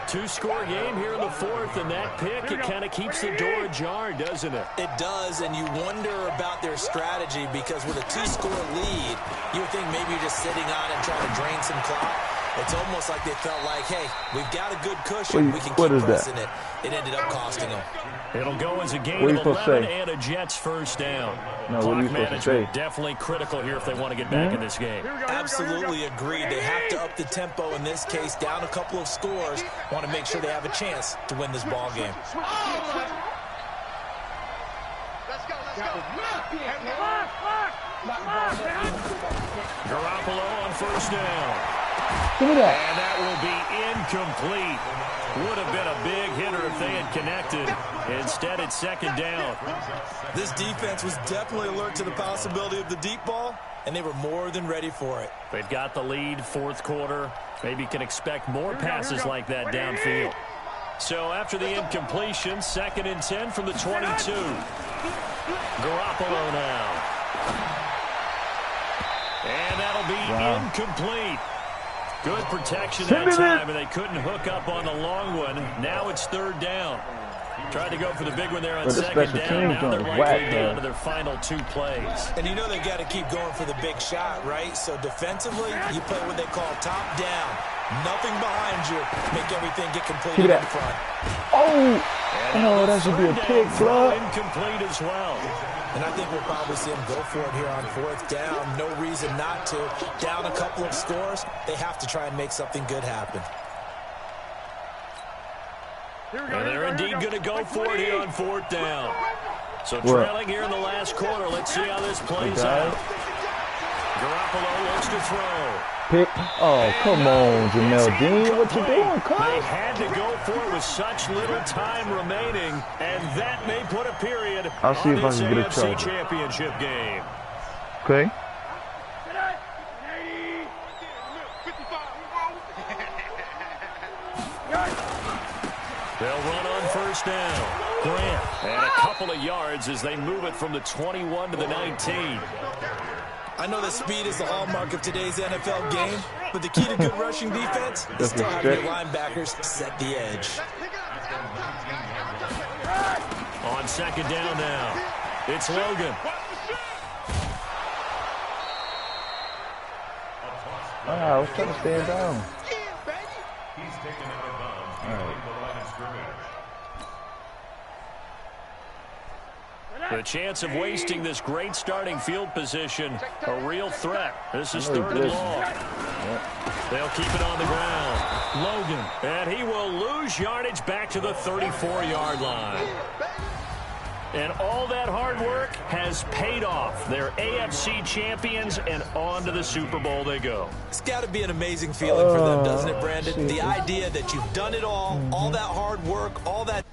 A: 2-score game here in the 4th, and that pick, it kind of keeps the door ajar, doesn't it?
E: It does, and you wonder about their strategy because with a 2-score lead, you would think maybe you're just sitting on it trying to drain some clock. It's almost like they felt like, hey, we've got a good cushion. We can keep pressing it. It ended up costing them.
A: It'll go as a gain of 11 and a Jets first down.
G: No,
A: clock management definitely critical here if they want to get back in this game.
E: Absolutely agreed. They have to up the tempo in this case, down a couple of scores. Want to make sure they have a chance to win this ball game.
A: Garoppolo on first down.
G: Give me that.
A: And that will be incomplete. Would have been a big hitter if they had connected. Instead, it's second down.
E: This defense was definitely alert to the possibility of the deep ball, and they were more than ready for it.
A: They've got the lead, 4th quarter. Maybe can expect more passes like that downfield. So after the incompletion, 2nd and 10 from the 22. Garoppolo now. And that'll be incomplete. Good protection that time, and they couldn't hook up on the long one. Now it's 3rd down. Tried to go for the big one there on second down. Now they're likely down to their final 2 plays.
E: And you know they got to keep going for the big shot, right? So defensively, you play what they call top down. Nothing behind you. Make everything get completed in front.
G: Oh, that should be a pick, blood.
A: Incomplete as well.
E: And I think we'll probably see them go for it here on 4th down. No reason not to. Down a couple of scores, they have to try and make something good happen.
A: And they're indeed going to go for it here on 4th down. So trailing here in the last quarter. Let's see how this plays out. Garoppolo looks to throw.
G: Pick. Oh, come on, Jamel Dean. What you doing, cuz?
A: They had to go for it with such little time remaining, and that may put a period
G: I'll see
A: on
G: if I
A: this
G: can get a
A: AFC
G: charge.
A: Championship game.
G: Okay.
A: They'll run on first down. Grant, and a couple of yards as they move it from the 21 to the 19.
E: I know that speed is the hallmark of today's NFL game, but the key to good rushing defense is still having your linebackers set the edge.
A: On second down now, it's Logan.
G: I was trying to stand down.
D: He's taken out of bounds behind the line of scrimmage.
A: The chance of wasting this great starting field position, a real threat. This is 3rd and long. They'll keep it on the ground. Logan, and he will lose yardage back to the 34-yard line. And all that hard work has paid off. They're AFC champions, and on to the Super Bowl they go.
E: It's got to be an amazing feeling for them, doesn't it, Brandon? The idea that you've done it all that hard work, all that